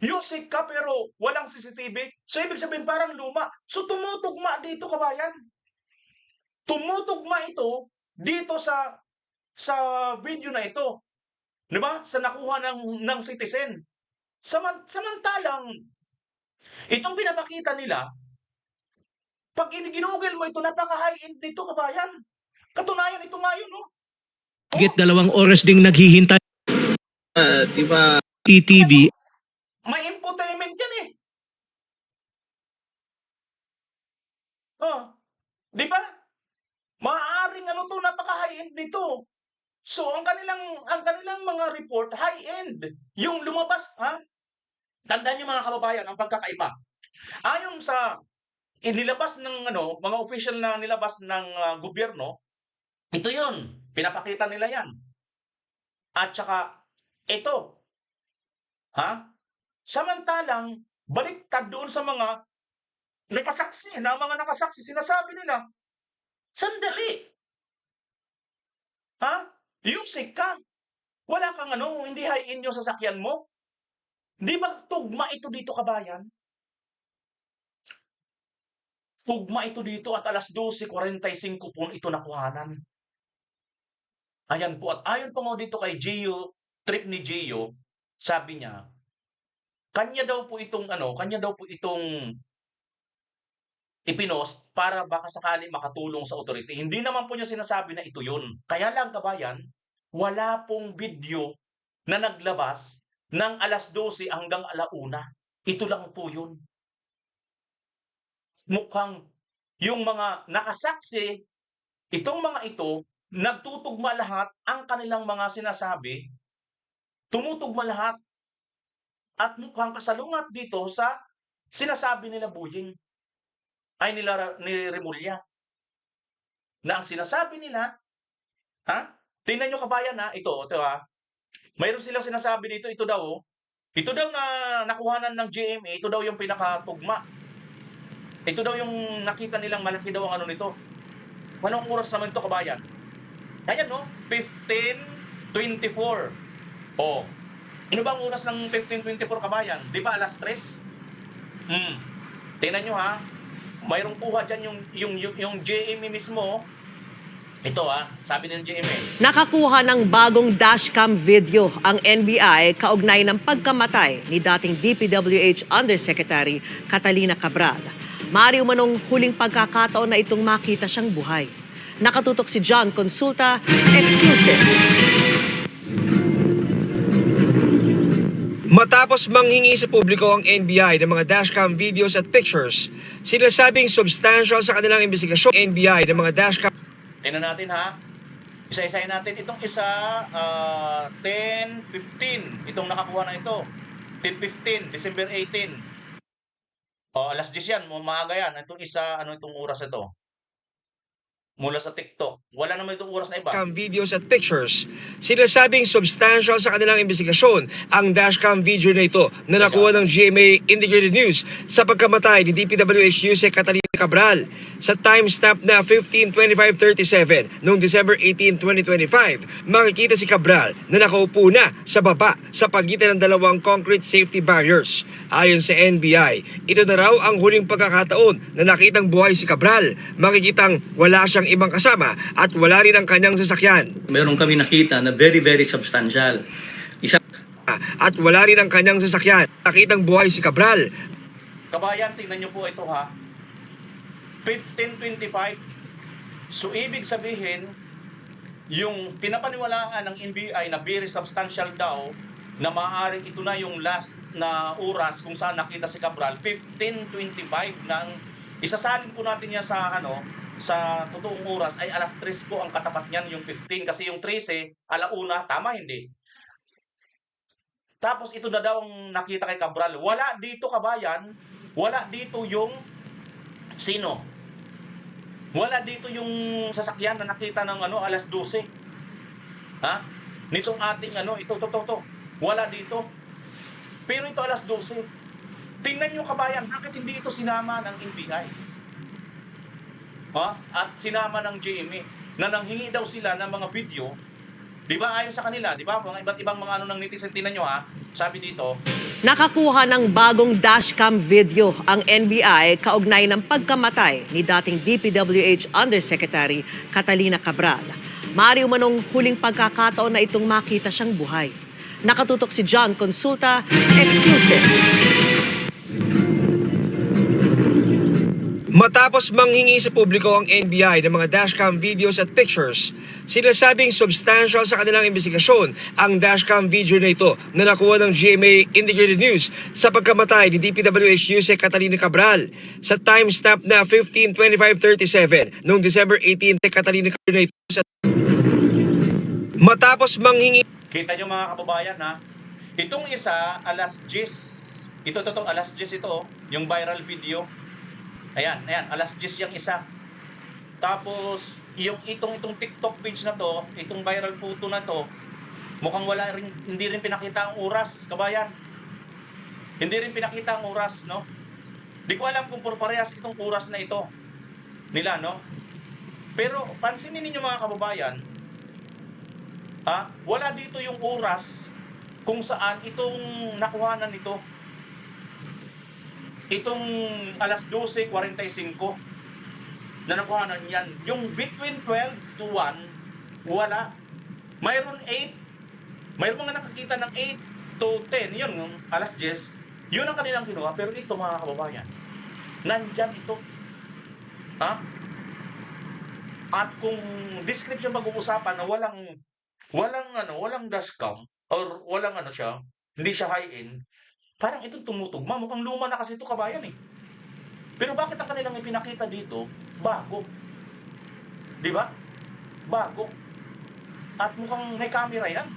Yusik ka pero walang CCTV. So, ibig sabihin parang luma. So, tumutugma dito, kabayan. Tumutugma ito dito sa video na ito. 'Di ba? Sa nakuha ng citizen. Samantalang itong pinapakita nila, pag ginugol mo ito, napaka-high-end nito, kabayan. Katunayan ito ngayon, no? higit 2 oras ding naghihintay Di ba CCTV May infotainment yan eh. Oh, 'di ba? Maaaring napaka-high-end nito. So, ang kanilang mga report, high-end. Yung lumabas, ha? Tandaan niyo mga kababayan, ang pagkakaiba. Ayon sa inilabas ng mga official na nilabas ng gobyerno, ito yun. Pinapakita nila yan. At saka, ito. Ha? Samantalang, baliktad doon sa mga nakasaksi, sinasabi nila, sandali. Ha? Yusik ka. Wala kang hindi high-end yung sasakyan mo. Di ba tugma ito dito, kabayan? Tugma ito dito at alas 12:45 po ito nakuhanan. Ayan po. At ayon po mo dito kay Gio, trip ni Gio, sabi niya, kanya daw po itong ipinost para baka sakali makatulong sa authority. Hindi naman po niya sinasabi na ito yun. Kaya lang, kabayan, wala pong video na naglabas ng alas 12 hanggang 1:00. Ito lang po yun. Mukhang yung mga nakasaksi, itong mga ito, nagtutugma lahat ang kanilang mga sinasabi, tumutugma lahat, at mukhang kasalungat dito sa sinasabi nila Buying ay ni Remulla. Na ang sinasabi nila, ha? Tingnan nyo kabayan ha, ito ha. Mayroon silang sinasabi dito, ito daw na nakuhanan ng GMA, ito daw yung pinakatugma. Ito daw yung nakita nilang malaki daw ang nito. Anong oras naman ito, kabayan? Ayan 15:24. Oh. Ano ba ang oras ng 15:24, kabayan? Di ba alas 3? Tingnan nyo ha. Mayroong kuha dyan yung GMA mismo. Ito sabi ng GMA. Nakakuha ng bagong dashcam video ang NBI kaugnay ng pagkamatay ni dating DPWH Undersecretary Catalina Cabral. Maaari umanong huling pagkakataon na itong makita siyang buhay. Nakatutok si John Consulta, exclusive. Matapos manghingi sa publiko ang NBI ng mga dashcam videos at pictures, sinasabing substantial sa kanilang investigasyon NBI ng mga dashcam. Tingnan natin ha. Isa-isahin natin. Itong isa, 10:15. Itong nakakuha na ito. 10:15, December 18. O, alas 10 yan. Maaga yan. Itong isa, ano itong oras ito? Mula sa TikTok. Wala naman itong oras na iba. Dashcam videos at pictures, sinasabing substantial sa kanilang investigasyon ang dashcam video na ito na nakuha ng GMA Integrated News sa pagkamatay ni DPWH Yusek Catalina Cabral sa timestamp na 15:25:37 noong December 18, 2025. Makikita si Cabral na nakaupo na sa baba sa pagitan ng dalawang concrete safety barriers. Ayon sa NBI, ito na raw ang huling pagkakataon na nakitang buhay si Cabral. Makikitang wala siyang ibang kasama at wala rin ang kanyang sasakyan. Meron kami nakita na very substantial. At wala rin ang kanyang sasakyan. Nakitang buhay si Cabral. Kabayan, tingnan nyo po ito ha. 15:25. So, ibig sabihin, yung pinapaniwalaan ng NBI na very substantial daw, na maaaring ito na yung last na oras kung saan nakita si Cabral, 15:25 na isasalin po natin yan sa sa totoong oras ay alas 3 po ang katapat niyan, yung 15, kasi yung 13 alauna, tama hindi? Tapos ito na daw ang nakita kay Cabral. Wala dito, kabayan, wala dito yung sino? Wala dito yung sasakyan na nakita ng alas 12. Ha? Nitong ating ito. Wala dito. Pero ito alas 12. Tingnan nyo, kabayan, bakit hindi ito sinama ng NBI? Ha? At sinama ng GMA na nanghingi daw sila ng mga video. Di ba ayon sa kanila, di ba? Mga iba't ibang mga ng netizen, tingnan nyo ha. Sabi dito, Nakakuha ng bagong dashcam video ang NBI kaugnay ng pagkamatay ni dating DPWH Undersecretary Catalina Cabral. Maaari umanong huling pagkakataon na itong makita siyang buhay. Nakatutok si John Consulta, exclusive. Matapos manghingi sa publiko ang NBI ng mga dashcam videos at pictures, sinasabing substantial sa kanilang investigasyon ang dashcam video na ito na nakuha ng GMA Integrated News sa pagkamatay ni DPWH Yusek Catalina Cabral sa timestamp na 15:25:37 noong December 18. Catalina Cabral matapos manghingi. kita nyo mga kababayan ha, itong isa alas 10, ito alas 10 ito, yung viral video. Ayan, alas 10 yung isa. Tapos, itong TikTok page na to, itong viral photo na to, mukhang hindi rin pinakita ang oras, kabayan. Hindi rin pinakita ang oras, no? Di ko alam kung parehas itong oras na ito nila, no? Pero, pansinin ninyo mga kababayan, wala dito yung oras kung saan itong nakuhanan nito. Itong alas 12:45 na nakuhanan yan. Yung between 12 to 1, wala. Mayroon mga nakakita ng 8 to 10. Yun, yung alas 10. Yun ang kanilang kinuha. Pero ito mga kababayan, nandyan ito. Ha? At kung description pag-uusapan na walang dashcam or walang siya, hindi siya high-end, parang itong tumutugma. Mukhang luma na kasi ito, kabayan eh. Pero bakit ang kanilang ipinakita dito, bago? Di ba? Bago. At mukhang may camera yan.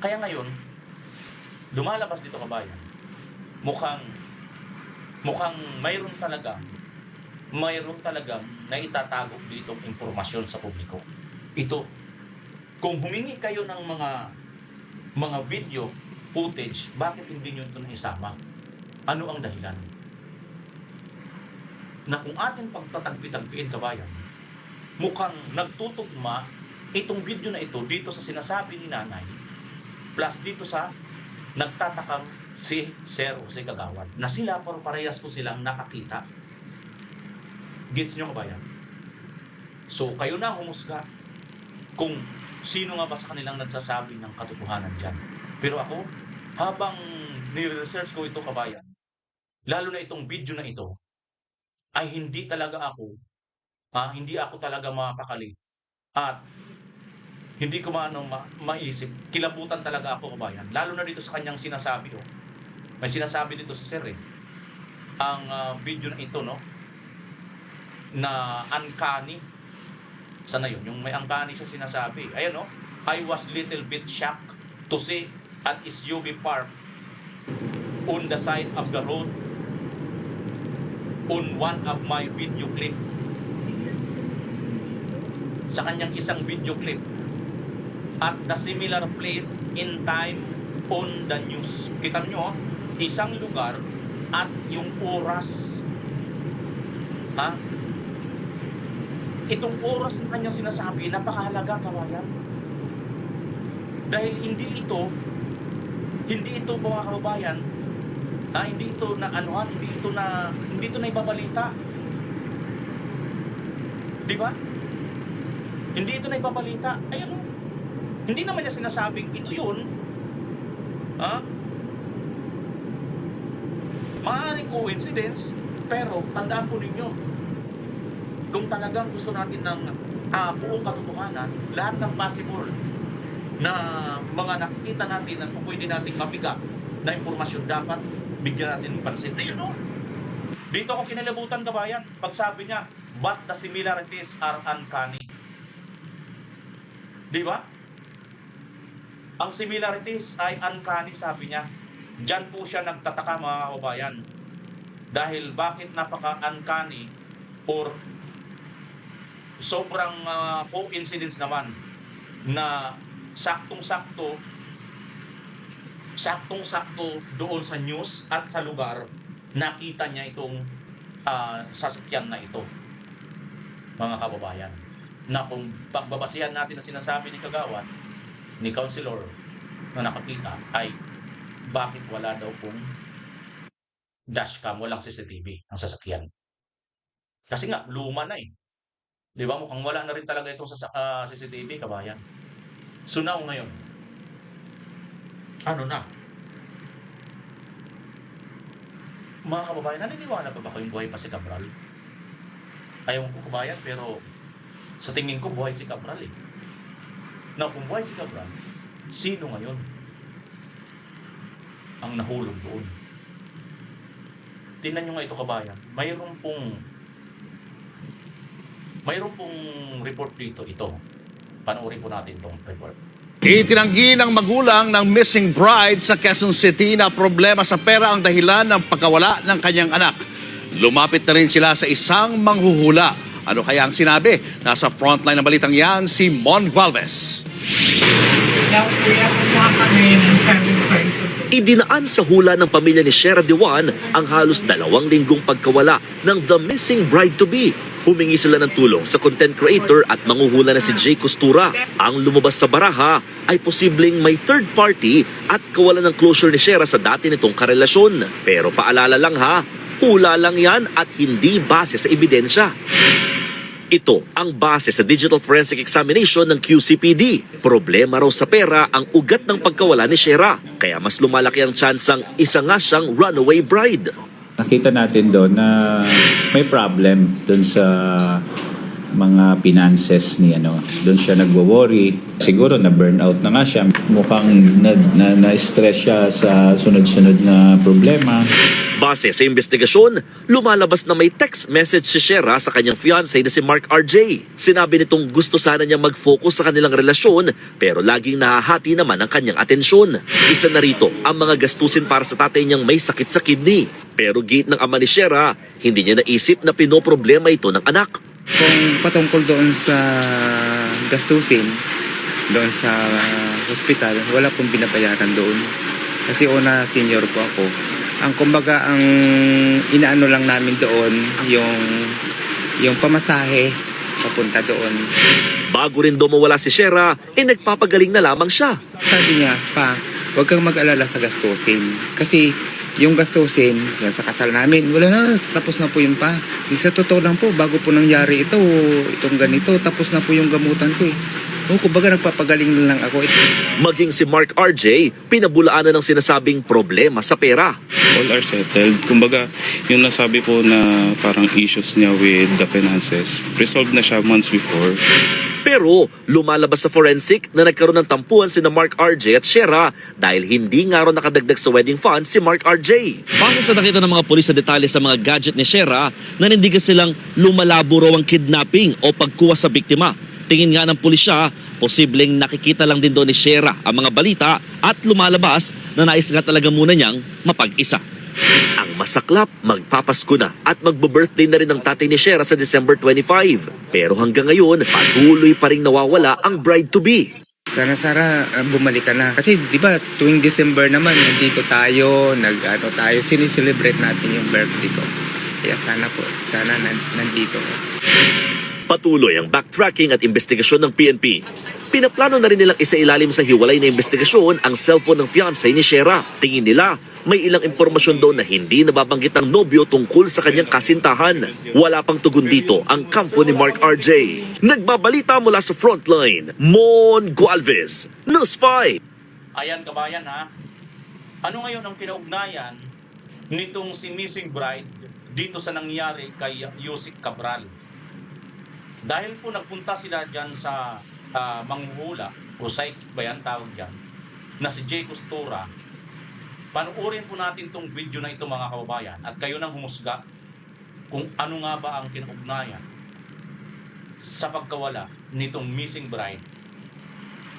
Kaya ngayon, lumalabas dito, kabayan. Mukhang mayroon talagang na itatago ditong impormasyon sa publiko. Ito, kung humingi kayo ng mga video footage, bakit hindi nyo ito naisama? Ano ang dahilan? Na kung ating pagtatagpi-tagpiin, kabayan, mukhang nagtutugma itong video na ito dito sa sinasabi ni nanay, plus dito sa nagtatakang si Sir Jose Kagawad, na sila parehas po silang nakakita. Gets nyo, kabayan? So, kayo na humusga kung sino nga ba sa kanilang nagsasabi ng katotohanan dyan. Pero ako, habang ni-research ko ito, kabayan, lalo na itong video na ito, ay hindi talaga ako talaga mapakali. At hindi ko maisip. Kilabutan talaga ako, kabayan. Lalo na dito sa kanyang sinasabi. Oh. May sinasabi dito sa sir eh. Ang video na ito, no? Na uncanny. Sana yun? Yung may uncanny siya sinasabi. Ayan, no? I was little bit shocked to see an SUV park on the side of the road on one of my video clip. Sa kanyang isang video clip at the similar place in time on the news. Kita nyo, isang lugar at yung oras. Ha? Itong oras ng kanyang sinasabi, napakahalaga, kabayan. Dahil hindi ito mga kababayan, hindi ito na anuhan, hindi ito na ibabalita. Di ba? Hindi ito na ibabalita. Ayun, hindi naman niya sinasabing ito yun. Ha? Maaaring coincidence, pero tandaan po ninyo, kung talagang gusto natin ng buong katotohanan, lahat ng possible na mga nakikita natin at pwede nating mabigat na impormasyon dapat bigyan natin ng pansin. Ayun, no? Dito ako kinalabutan, kabayan, pag sabi niya, but the similarities are uncanny. Di ba? Ang similarities ay uncanny, sabi niya. Diyan po siya nagtataka, mga kabayan. Dahil bakit napaka-uncanny or sobrang coincidence naman na saktong-sakto doon sa news at sa lugar, nakita niya itong sasakyan na ito, mga kababayan. Na kung pagbabasihan natin ang sinasabi ni Kagawad, ni Councilor, na nakakita, ay bakit wala daw pong dashcam, walang CCTV ang sasakyan. Kasi nga, luma na eh. Di ba? Mukhang wala na rin talaga itong CCTV, kabayan. So now ngayon, ano na? Mga kababayan, naniniwala ba kayong buhay pa si Cabral? Ayaw ko, kabayan, pero sa tingin ko buhay si Cabral eh. Now, kung buhay si Cabral, sino ngayon ang nahulog doon? Tingnan nyo nga ito, kabayan. Mayroon pong report dito, ito. Panoorin po natin itong report. Itinanggi ng magulang ng missing bride sa Quezon City na problema sa pera ang dahilan ng pagkawala ng kanyang anak. Lumapit na rin sila sa isang manghuhula. Ano kaya ang sinabi? Nasa frontline ng balitang yan, si Mon Valves. Idinaan sa hula ng pamilya ni Shera Dewan ang halos 2 linggong pagkawala ng The Missing Bride-to-Be. Humingi sila ng tulong sa content creator at manghuhula na si Jay Costura. Ang lumabas sa baraha ay posibleng may third party at kawalan ng closure ni Shera sa dati nitong karelasyon. Pero paalala lang ha, hula lang yan at hindi base sa ebidensya. Ito ang base sa digital forensic examination ng QCPD. Problema raw sa pera ang ugat ng pagkawala ni Shera. Kaya mas lumalaki ang tsansang isa nga siyang runaway bride. Nakita natin doon na may problem doon sa mga finances ni doon siya nagwo-worry. Siguro na burnout na nga siya. Mukhang na-stress siya sa sunod-sunod na problema. Base sa investigasyon, lumalabas na may text message si Shera sa kanyang fiancé na si Mark RJ. Sinabi nitong gusto sana niya mag-focus sa kanilang relasyon pero laging nahahati naman ang kanyang atensyon. Isa na rito ang mga gastusin para sa tatay niyang may sakit sa kidney. Pero gate ng ama ni Shera, hindi niya naisip na pinoproblema ito ng anak. Kung patungkol doon sa gastusin, doon sa hospital, wala pong binabayaran doon. Kasi una, senior po ako. Ang kumbaga, ang inaano lang namin doon, yung pamasahe papunta doon. Bago rin mawala si Shera, nagpapagaling na lamang siya. Sabi niya, pa, huwag kang mag-alala sa gastusin. Kasi yung gastusin, yung sa kasal namin, wala na, tapos na po yun pa. Sa totoo lang po, bago po nangyari itong ganito, tapos na po yung gamutan ko eh. kumbaga nagpapagaling na lang ako. Maging si Mark RJ, pinabulaanan ng sinasabing problema sa pera. All are settled. Kumbaga, yung nasabi po na parang issues niya with the finances, resolved na siya months before. Pero lumalabas sa forensic na nagkaroon ng tampuhan sina Mark RJ at Shera dahil hindi nga raw nakadagdag sa wedding fund si Mark RJ. Base sa nakita ng mga pulis sa detalye sa mga gadget ni Shera, nanindigan silang lumalabo raw ang kidnapping o pagkuha sa biktima. Tingin nga ng pulisya, posibleng nakikita lang din doon ni Shera ang mga balita at lumalabas na nais nga talaga muna niyang mapag-isa. Ang masaklap, magpapasko na at magbo-birthday na rin ang tatay ni Shera sa December 25. Pero hanggang ngayon, patuloy pa rin nawawala ang bride-to-be. Sana Sara, bumalik ka na. Kasi di ba tuwing December naman, nandito tayo, tayo, sinicelebrate natin yung birthday ko. Kaya sana nandito ko. Patuloy ang backtracking at investigasyon ng PNP. Pinaplano na rin nilang isailalim sa hiwalay na investigasyon ang cellphone ng fiancé ni Shera. Tingin nila, may ilang impormasyon doon na hindi nababanggit ng nobyo tungkol sa kanyang kasintahan. Wala pang tugon dito ang kampo ni Mark RJ. Nagbabalita mula sa Frontline, Mon Gualvez, News 5. Ayan kabayan ha. Ano ngayon ang kinaugnayan nitong si Missing Bride dito sa nangyari kay Yusik Cabral? Dahil po nagpunta sila dyan sa manghuhula o psychic ba yan tawag dyan na si Jay Costura, panuorin po natin tong video na ito mga kababayan at kayo nang humusga kung ano nga ba ang kinaugnayan sa pagkawala nitong Missing Bride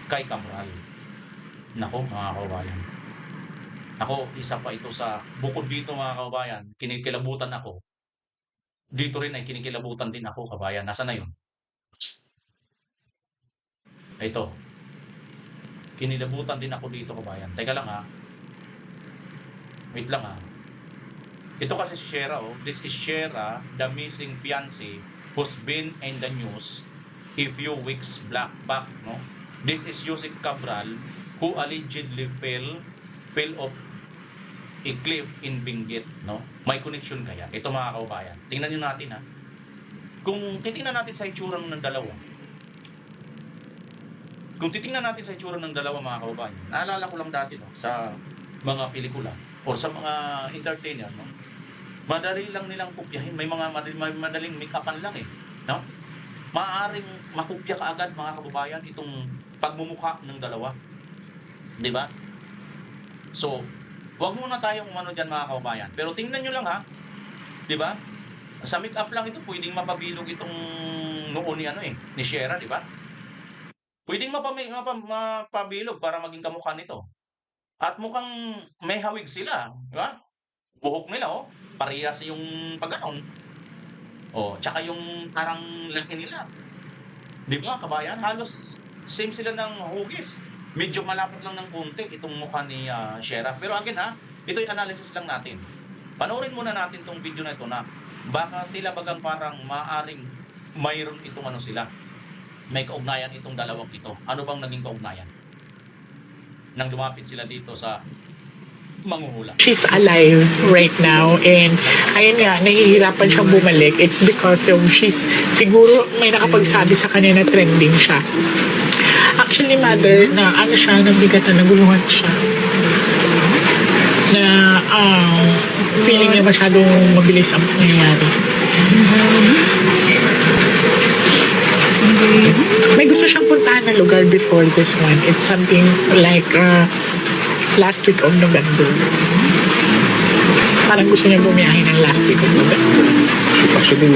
kay Cabral. Nako mga kababayan, ako isa pa ito sa bukod dito mga kababayan, kinikilabutan ako. Dito rin ay kinikilabutan din ako, kabayan. Nasaan na yun? Ito. Kinilabutan din ako dito, kabayan. Teka lang ha. Wait lang ha. Ito kasi si Shera, oh. This is Shera, the missing fiancé who's been in the news a few weeks back, no? This is Yusik Cabral who allegedly fell off a cliff in Benguet, no? May connection kaya? Ito mga kaubayan. Tingnan nyo natin ha. Kung titingnan natin sa itsura ng dalawa, mga kaubayan, naalala ko lang dati no, sa mga pelikula o sa mga entertainer, no? Madali lang nilang kopyahin. May mga madaling make-upan lang eh, no? Maaaring makopya ka agad mga kaubayan itong pagmumukha ng dalawa. 'Di ba? So, huwag muna tayong umano dyan mga kaubayan. Pero tingnan nyo lang ha. Diba? Sa make-up lang ito, pwedeng mapabilog itong noon ni Shera, diba? Pwedeng mapabilog para maging kamukha nito. At mukhang may hawig sila. Diba? Buhok nila, oh. Parehas yung pagganon. Oh, tsaka yung parang laki nila. Diba, kabayan? Halos same sila ng hugis. Medyo malapit lang ng konti itong mukha ni Shera. Pero again ha, ito'y analysis lang natin. Panoorin muna natin tong video na ito na baka tila bagang parang maaring mayroon itong sila. May kaugnayan itong dalawang ito. Ano bang naging kaugnayan? Nang lumapit sila dito sa manghuhula. She's alive right now and ayun nga, nahihirapan siyang bumalik. It's because siguro may nakapagsabi sa kanya na trending siya. Actually, mother, na siya, nabigatan, naguluhan siya. Na feeling niya masyadong mabilis ang nangyayari. May gusto siyang puntahan na lugar before this one. It's something like last week of November. Parang gusto niya bumiyahe ng last week of November. Actually,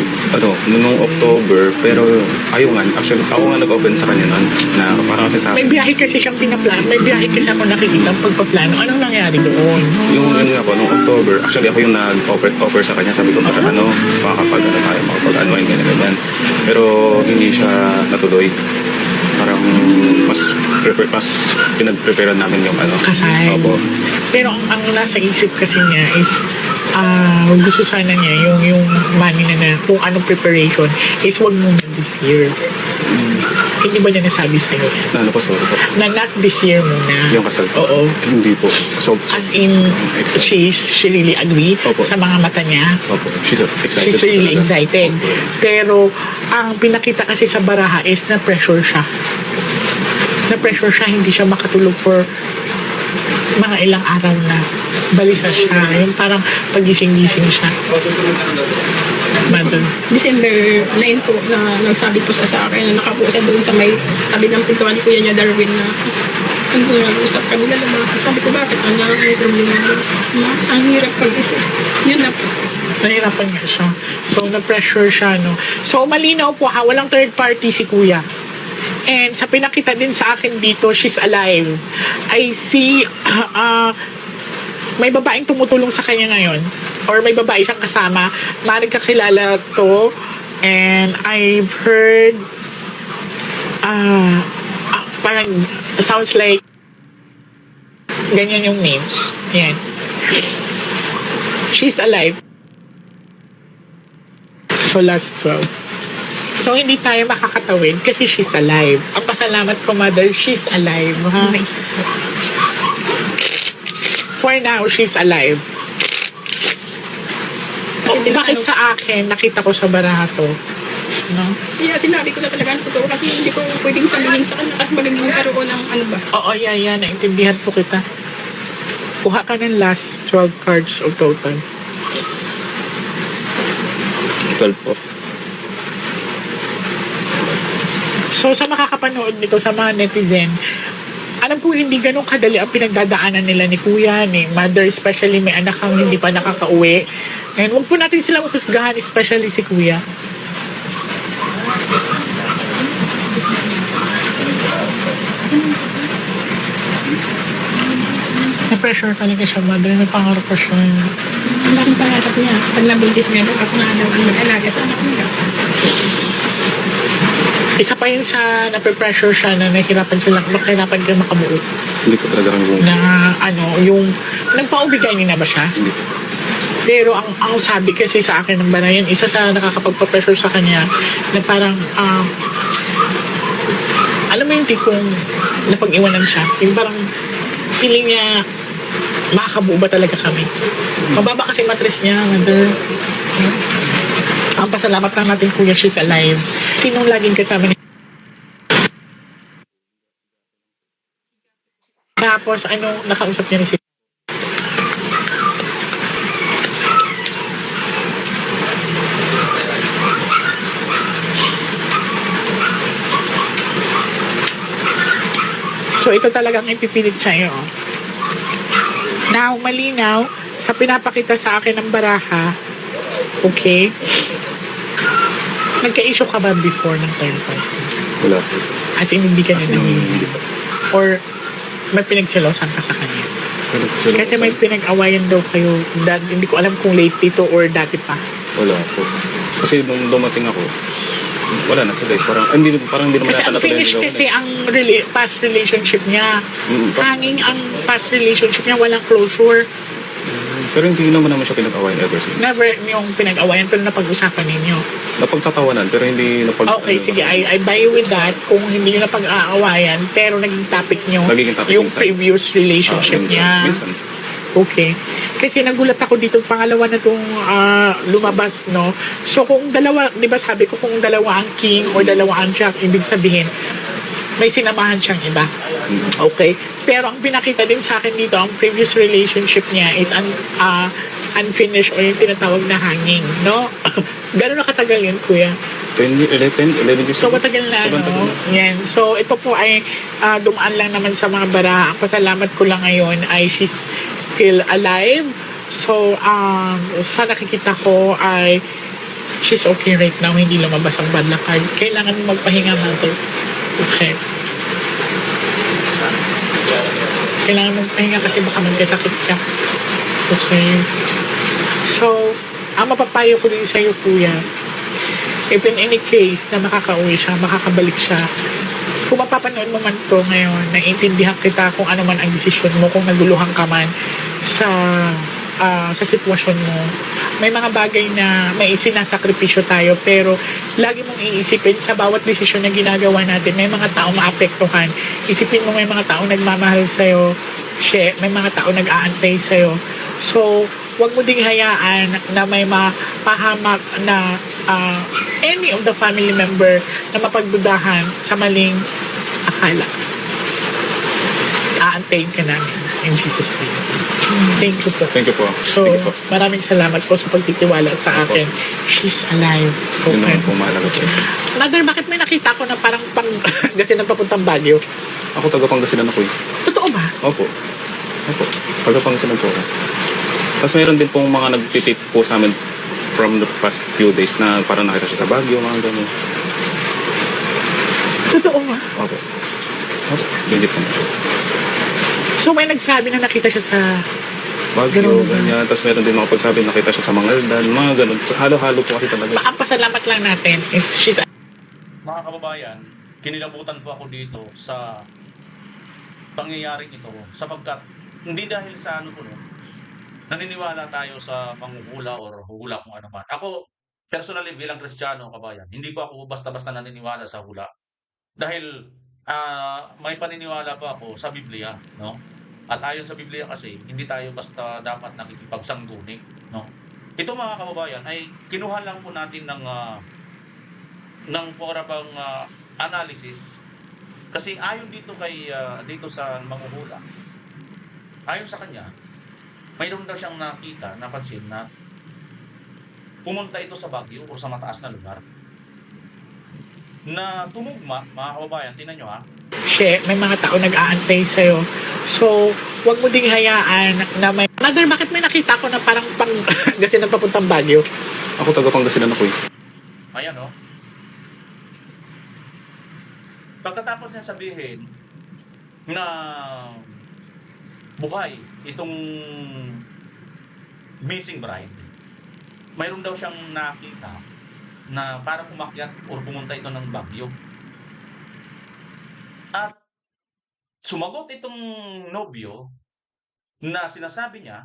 noong October, pero ayaw nga. Actually, ako nga nag-open sa kanya nun, na parang kasi sa May biyahe kasi siyang pinaplano. May biyahe kasi ako nakikita ang pagpaplano. Anong nangyari doon? Yung nga po, noong October, actually ako yung nag-offer sa kanya. Sabi ko, makakapag-unwind, ganyan. Pero hindi siya natuloy. Parang mas pinag-prepare namin yung kasal. Opo. Pero ang nasa isip kasi niya is gusto sana niya yung money na kung anong preparation is wag muna this year. Hindi ba niya nasabi sa'yo? Ano po, sorry po. Na not this year muna. Yung kasal po? Oo. Hindi po. So, as in, she really agree sa mga mata niya. Opo. She's excited. She's really excited. Pero, ang pinakita kasi sa baraha is na pressure siya. na-pressure siya, hindi siya makatulog for mga ilang araw na. Balisa siya. Yung parang pagising-gising siya. Mother. December 9 po na nagsabi po siya sa akin na nakapo siya doon sa may tabi ng pintuan ni Kuya niya Darwin na hindi nag-usap kami na naman. Sabi ko, bakit? Ang may problema doon. Ang hirap pag-isip. Yun na po. Nahirapan nga siya. So, na-pressure siya, no? So, malinaw po ha, walang third party si Kuya. And sa pinakita din sa akin dito, she's alive. I see, may babaeng tumutulong sa kanya ngayon. Or may babae siyang kasama. Maring kakilala to. And I've heard, parang, sounds like, ganyan yung names. Yan. She's alive. So, last 12. So, hindi tayo makakatawid kasi she's alive. Ang pasalamat ko, Mother, she's alive. Ha? For now, she's alive. Bakit sa akin, nakita ko sa barato? No? Kaya sinabi ko na talaga ang totoo kasi hindi ko pwedeng sabihin sa kanya kasi magiging karoon ng ano ba. Oo, yan. Naintindihan po kita. Kuha ka ng last 12 cards of total. 12 po. So, sa makakapanood nito, sa mga netizen, alam ko hindi ganun kadali ang pinagdadaanan nila ni Kuya, ni Mother, especially may anak kang hindi pa nakakauwi. And huwag po natin sila mahusgahan, especially si Kuya. Na-pressure talaga siya, Mother. May pangarap pa siya. Ang laking pangarap niya. Pag nabuntis nga daw, ako nga daw ang mag-alaga sa anak niya. Isa pa yun sa nape-pressure siya na nahihirapan ka makabuo. Hindi ko talaga rin Na yung nagpaubigay niya na ba siya? Hindi po. Pero ang sabi kasi sa akin ng banayan, isa sa nakakapagpa-pressure sa kanya na parang alam mo yung tipong napag-iwanan siya. Yung parang feeling niya makakabuo ba talaga kami. Mababa kasi matres niya, Mother. Ang pasalamat lang natin, Kuya, she's alive. Sinong laging kasama niya? Tapos, nakausap niya ni si So, ito talagang ipipilit sa'yo. Now, malinaw, sa pinapakita sa akin ng baraha, okay, nagka-issue ka ba before ng third party? Wala po. As in, hindi ka na Hindi po. Or may pinagselosan ka sa kanya? Kasi may pinag-awayan daw kayo. Hindi ko alam kung late dito or dati pa. Wala po. Kasi nung dumating ako, wala na sila. Parang hindi naman Kasi ang finish kasi ang past relationship niya. Hanging ang past relationship niya, walang closure. Pero hindi naman siya pinag-awayan ever since. Never yung pinag-awayan pero napag-usapan ninyo. Napagtatawanan pero hindi Okay, sige. I buy you with that kung hindi nyo napag-aawayan pero naging topic nyo yung minsan. Previous relationship niya. Minsan. Okay. Kasi nagulat ako dito, pangalawa na itong lumabas, no? So, kung dalawa, di ba sabi ko, kung dalawa ang king or dalawa ang jack, ibig sabihin, may sinamahan siyang iba. Okay? Pero ang pinakita din sa akin dito, ang previous relationship niya is unfinished or yung tinatawag na hanging, no? Gano'n na katagal yun, Kuya? 11 years. So, matagal na, no? Yan. So, ito po ay dumaan lang naman sa mga bara. Ang pasalamat ko lang ngayon ay she's still alive. So, sa nakikita ko ay she's okay right now. Hindi lumabas ang bad luck card. Kailangan mo magpahinga, Mother. Okay. Kailangan mo magpahinga kasi baka magkasakit ka. Okay. So, ang mapapayo ko din sa'yo, Kuya, if in any case na makakauwi siya, makakabalik siya, kung mapapanood mo man to ngayon, naiintindihan kita kung ano man ang desisyon mo, kung naguluhan ka man sa sitwasyon mo. May mga bagay na may sinasakripisyo tayo, pero lagi mong iisipin sa bawat desisyon na ginagawa natin, may mga tao maapektuhan. Isipin mo may mga tao nagmamahal sa'yo, may mga tao nag-aantay sa'yo. So, wag mo ding hayaan na may mapahamak na any of the family member na mapagdudahan sa maling akala. aantayin ka namin. In Jesus' name. Thank you po. Thank you po. So, Thank you po. maraming salamat po sa pagtitiwala sa akin. She's alive. Yun naman po mahalaga po. Mother, bakit may nakita ko na parang kasi papuntang Baguio? Ako taga Pangasinan ako eh. Totoo ba? Opo. Opo. Taga Pangasinan po ako. Tapos meron din pong mga nagtitip po sa amin from the past few days na parang nakita siya sa Baguio, mga gano'n. Totoo ba? Opo. Opo. Hindi po. So, may nagsabi na nakita siya sa Baguio, ganyan. Tapos meron din mga pagsabi nakita siya sa Mangaldan, mga gano'n. Halo-halo po kasi talaga. Baka pasalamat lang natin is she's Mga kababayan, kinilabutan po ako dito sa pangyayaring ito sapagkat hindi dahil sa ano po no, naniniwala tayo sa manghuhula or hula kung ano man. Ako, personally bilang Kristiyano, kabayan, hindi po ako basta-basta naniniwala sa hula. Dahil may paniniwala pa ako sa Biblia, no? At ayon sa Biblia kasi, hindi tayo basta dapat nakikipagsanggunik, no? Ito mga kababayan ay kinuha lang po natin ng parang analysis kasi ayon dito kay dito sa manghuhula. Ayon sa kanya, mayroon daw siyang nakita, napansin na pumunta ito sa Baguio o sa mataas na lugar na tumugma, mga kababayan, tingnan nyo ha. may mga tao nag-aantay sa'yo. So, wag mo ding hayaan na may... Mother, bakit may nakita ko na parang kasi papuntang Baguio? Ako taga Pangasinan ako eh. Ayan o. Pagkatapos niya sabihin na buhay itong missing bride, mayroon daw siyang nakita na parang umakyat o pumunta ito ng Baguio. At sumagot itong nobyo na sinasabi niya,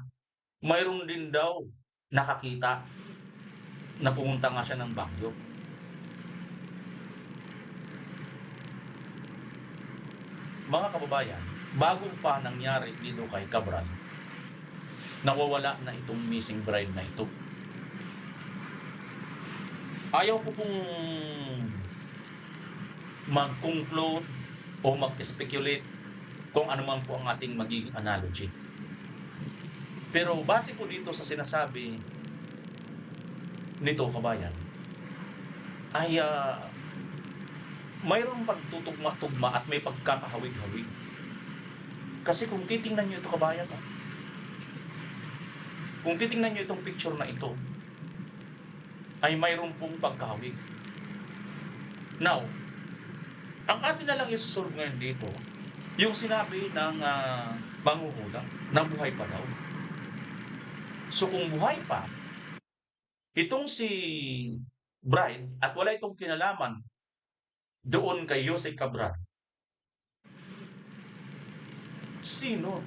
mayroon din daw nakakita na pumunta nga siya ng Baguio. Mga kababayan, bago pa nangyari dito kay Cabral, nawawala na itong missing bride na ito. Ayaw ko pong mag-conclude o mag-speculate kung ano man po ang ating magiging analogy. Pero base po dito sa sinasabi nito, kabayan, ay mayroong pagtutugma-tugma at may pagkakahawig-hawig. Kasi kung titingnan nyo ito, kabayan, kung titingnan nyo itong picture na ito, ay mayroon pong pagkahawig. Now, ang atin na lang isusolve ngayon dito, yung sinabi ng manghuhula na buhay pa daw. So kung buhay pa, itong si bride at wala itong kinalaman doon kay Jose Cabral, sino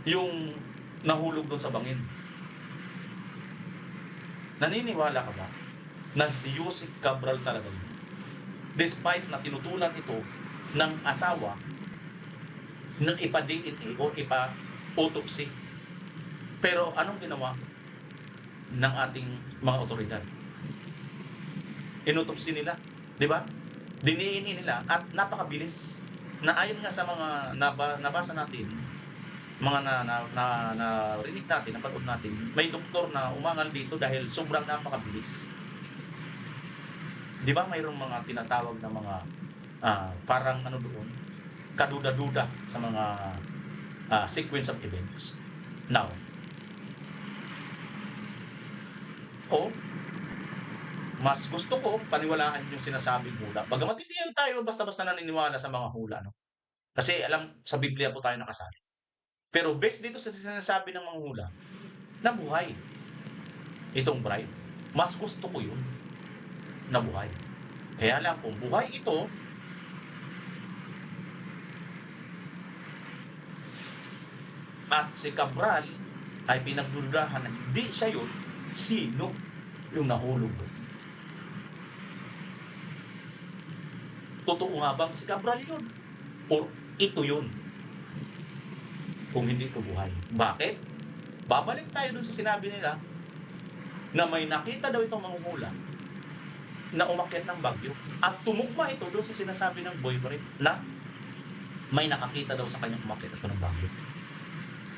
yung nahulog doon sa bangin? Naniniwala ka ba na si Jose Cabral talaga yun? Despite na tinutulan ito ng asawa ng ipa-DNA o ipa-autopsy. Pero anong ginawa ng ating mga otoridad? Inotopsy nila, di ba? Diniin nila at napakabilis. Na ayon nga sa mga nabasa natin, mga narinig natin, napanood natin, may doktor na umangal dito dahil sobrang napakabilis. Di ba mayroong mga tinatawag na mga parang ano doon, kaduda-duda sa mga sequence of events. Now, mas gusto ko paniwalaan yung sinasabing hula. Bagamat hindi tayo basta-basta naniniwala sa mga hula, no? Kasi alam, sa Biblia po tayo nakasali. Pero based dito sa sinasabi ng mga hula, na buhay itong bride, mas gusto ko yun na buhay. Kaya lang kung buhay ito, at si Cabral ay pinagdudahan na hindi siya yun, sino yung nahulog doon? Totoo nga bang si Cabral yun? O ito yun? Kung hindi ito buhay. Bakit? Babalik tayo dun sa sinabi nila na may nakita daw itong manghuhula na umakyat ng Baguio at tumugma ito doon sa sinasabi ng boyfriend na may nakakita daw sa kanyang umakyat ito ng Baguio.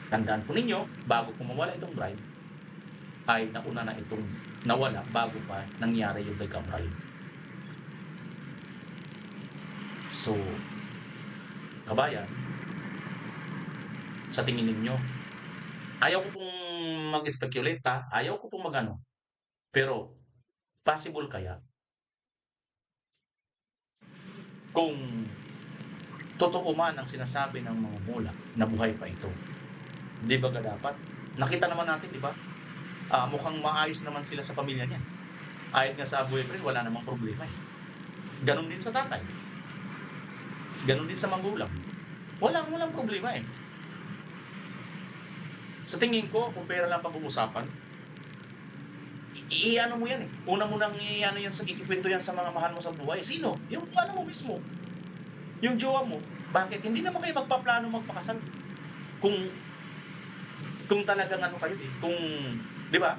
Tandaan po ninyo, bago po mawala itong bride, ay nauna na itong nawala bago pa nangyari yung kay Cabral. So, kabayan, sa tingin ninyo, ayaw ko pong mag-speculate ha, ayaw ko pong magano, pero possible kaya kung totoo man ang sinasabi ng mga mula na buhay pa ito, di ba dapat? Nakita naman natin, di ba? Mukhang maayos naman sila sa pamilya niya. Ayat nga sa boyfriend, wala namang problema eh. Ganon din sa tatay. Ganon din sa magulang. Walang problema eh. Sa tingin ko, kung pera lang pag-uusapan, i-ano mo yan eh. Una mo nang i-ano yan, ikikwento yan sa mga mahal mo sa buhay. Sino? Yung ano mo mismo. Yung jowa mo. Bakit? Hindi naman kayo magpaplano magpakasal. Kung talagang ano kayo eh. Kung, di ba?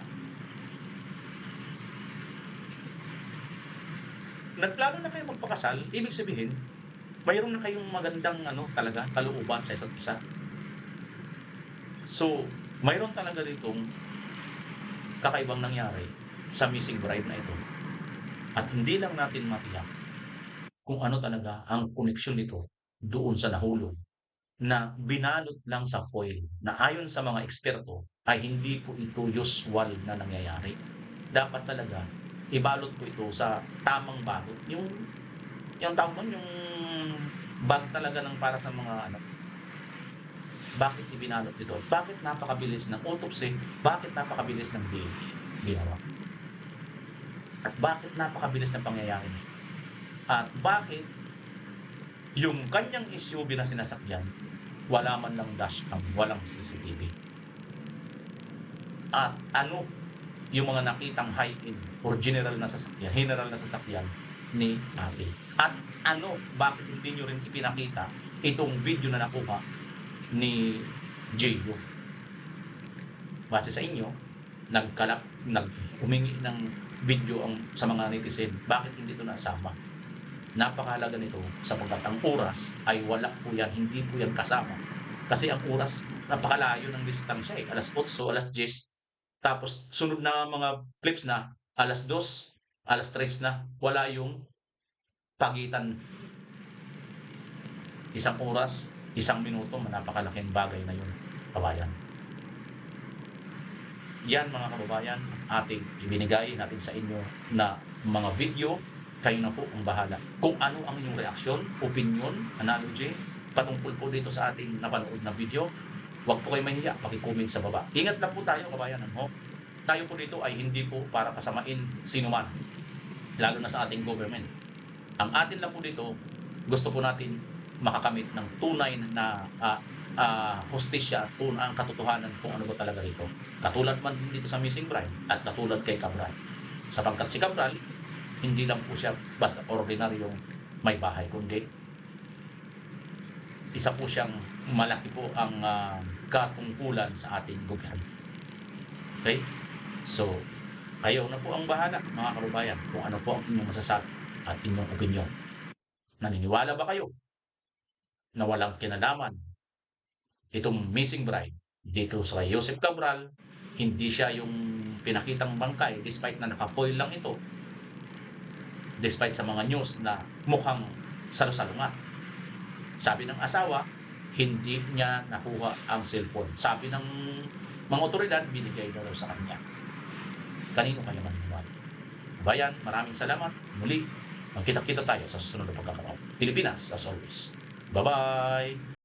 Nagplano na kayo magpakasal, ibig sabihin, mayroon na kayong magandang ano talaga, kalooban sa isa't isa. So, mayroon talaga ditong kakaibang nangyari sa missing bride na ito. At hindi lang natin matiyak kung ano talaga ang koneksyon nito doon sa nahulog na binalot lang sa foil na ayon sa mga eksperto ay hindi po ito usual na nangyayari. Dapat talaga ibalot po ito sa tamang balot. Yung tawag nun, yung bag talaga ng para sa mga ano. Bakit ibinalot ito? Bakit napakabilis ng autopsy? Bakit napakabilis ng DNA ginawa? At bakit napakabilis ng pangyayari? At bakit yung kanyang SUV na sinasakyan, wala man lang dashcam, walang CCTV? At ano yung mga nakitang high-end or general na sasakyan ni ate? At ano, bakit hindi nyo rin ipinakita itong video na nakuha ni Gio? Base sa inyo, humingi ng video sa mga netizen, bakit hindi ito nasama? Napakahalaga nito sapagkat ang oras ay wala po yan, hindi po yan kasama. Kasi ang oras, napakalayo ng distansya eh. Alas 8, alas 10. Tapos sunod na mga clips na, alas 2, alas 3 na. Wala yung pagitan. Isang oras, isang minuto, napakalaking bagay na yun, kabayan. Yan mga kababayan, ating ibinigay natin sa inyo na mga video. Kayo na po ang bahala. Kung ano ang inyong reaksyon, opinion, analogy, patungkol po dito sa ating napanood na video, huwag po kayo mahiya, paki-comment sa baba. Ingat lang po tayo, kabayan. Tayo po dito ay hindi po para kasamain sino man, lalo na sa ating government. Ang atin lang po dito, gusto po natin makakamit ng tunay na hustisya, ang katotohanan kung ano ba talaga dito. Katulad man dito sa missing bride at katulad kay Cabral. Sapagkat si Cabral, hindi lang po siya basta ordinaryong may bahay, kundi isa po siyang malaki po ang katungkulan sa ating gobyerno. Okay? So, kayo na po ang bahala, mga kababayan, kung ano po ang inyong masasabi at inyong opinion. Naniniwala ba kayo na walang kinalaman itong missing bride dito sa Joseph Cabral? Hindi siya yung pinakitang bangkay despite na naka-foil lang ito, despite sa mga news na mukhang salusalungat. Sabi ng asawa, hindi niya nakuha ang cellphone. Sabi ng mga otoridad, binigay daw sa kanya. Kanino kaya maniniwala? Bayan, maraming salamat. Muli, magkita-kita tayo sa susunod na pagkakataon. Pilipinas, as always. Bye-bye!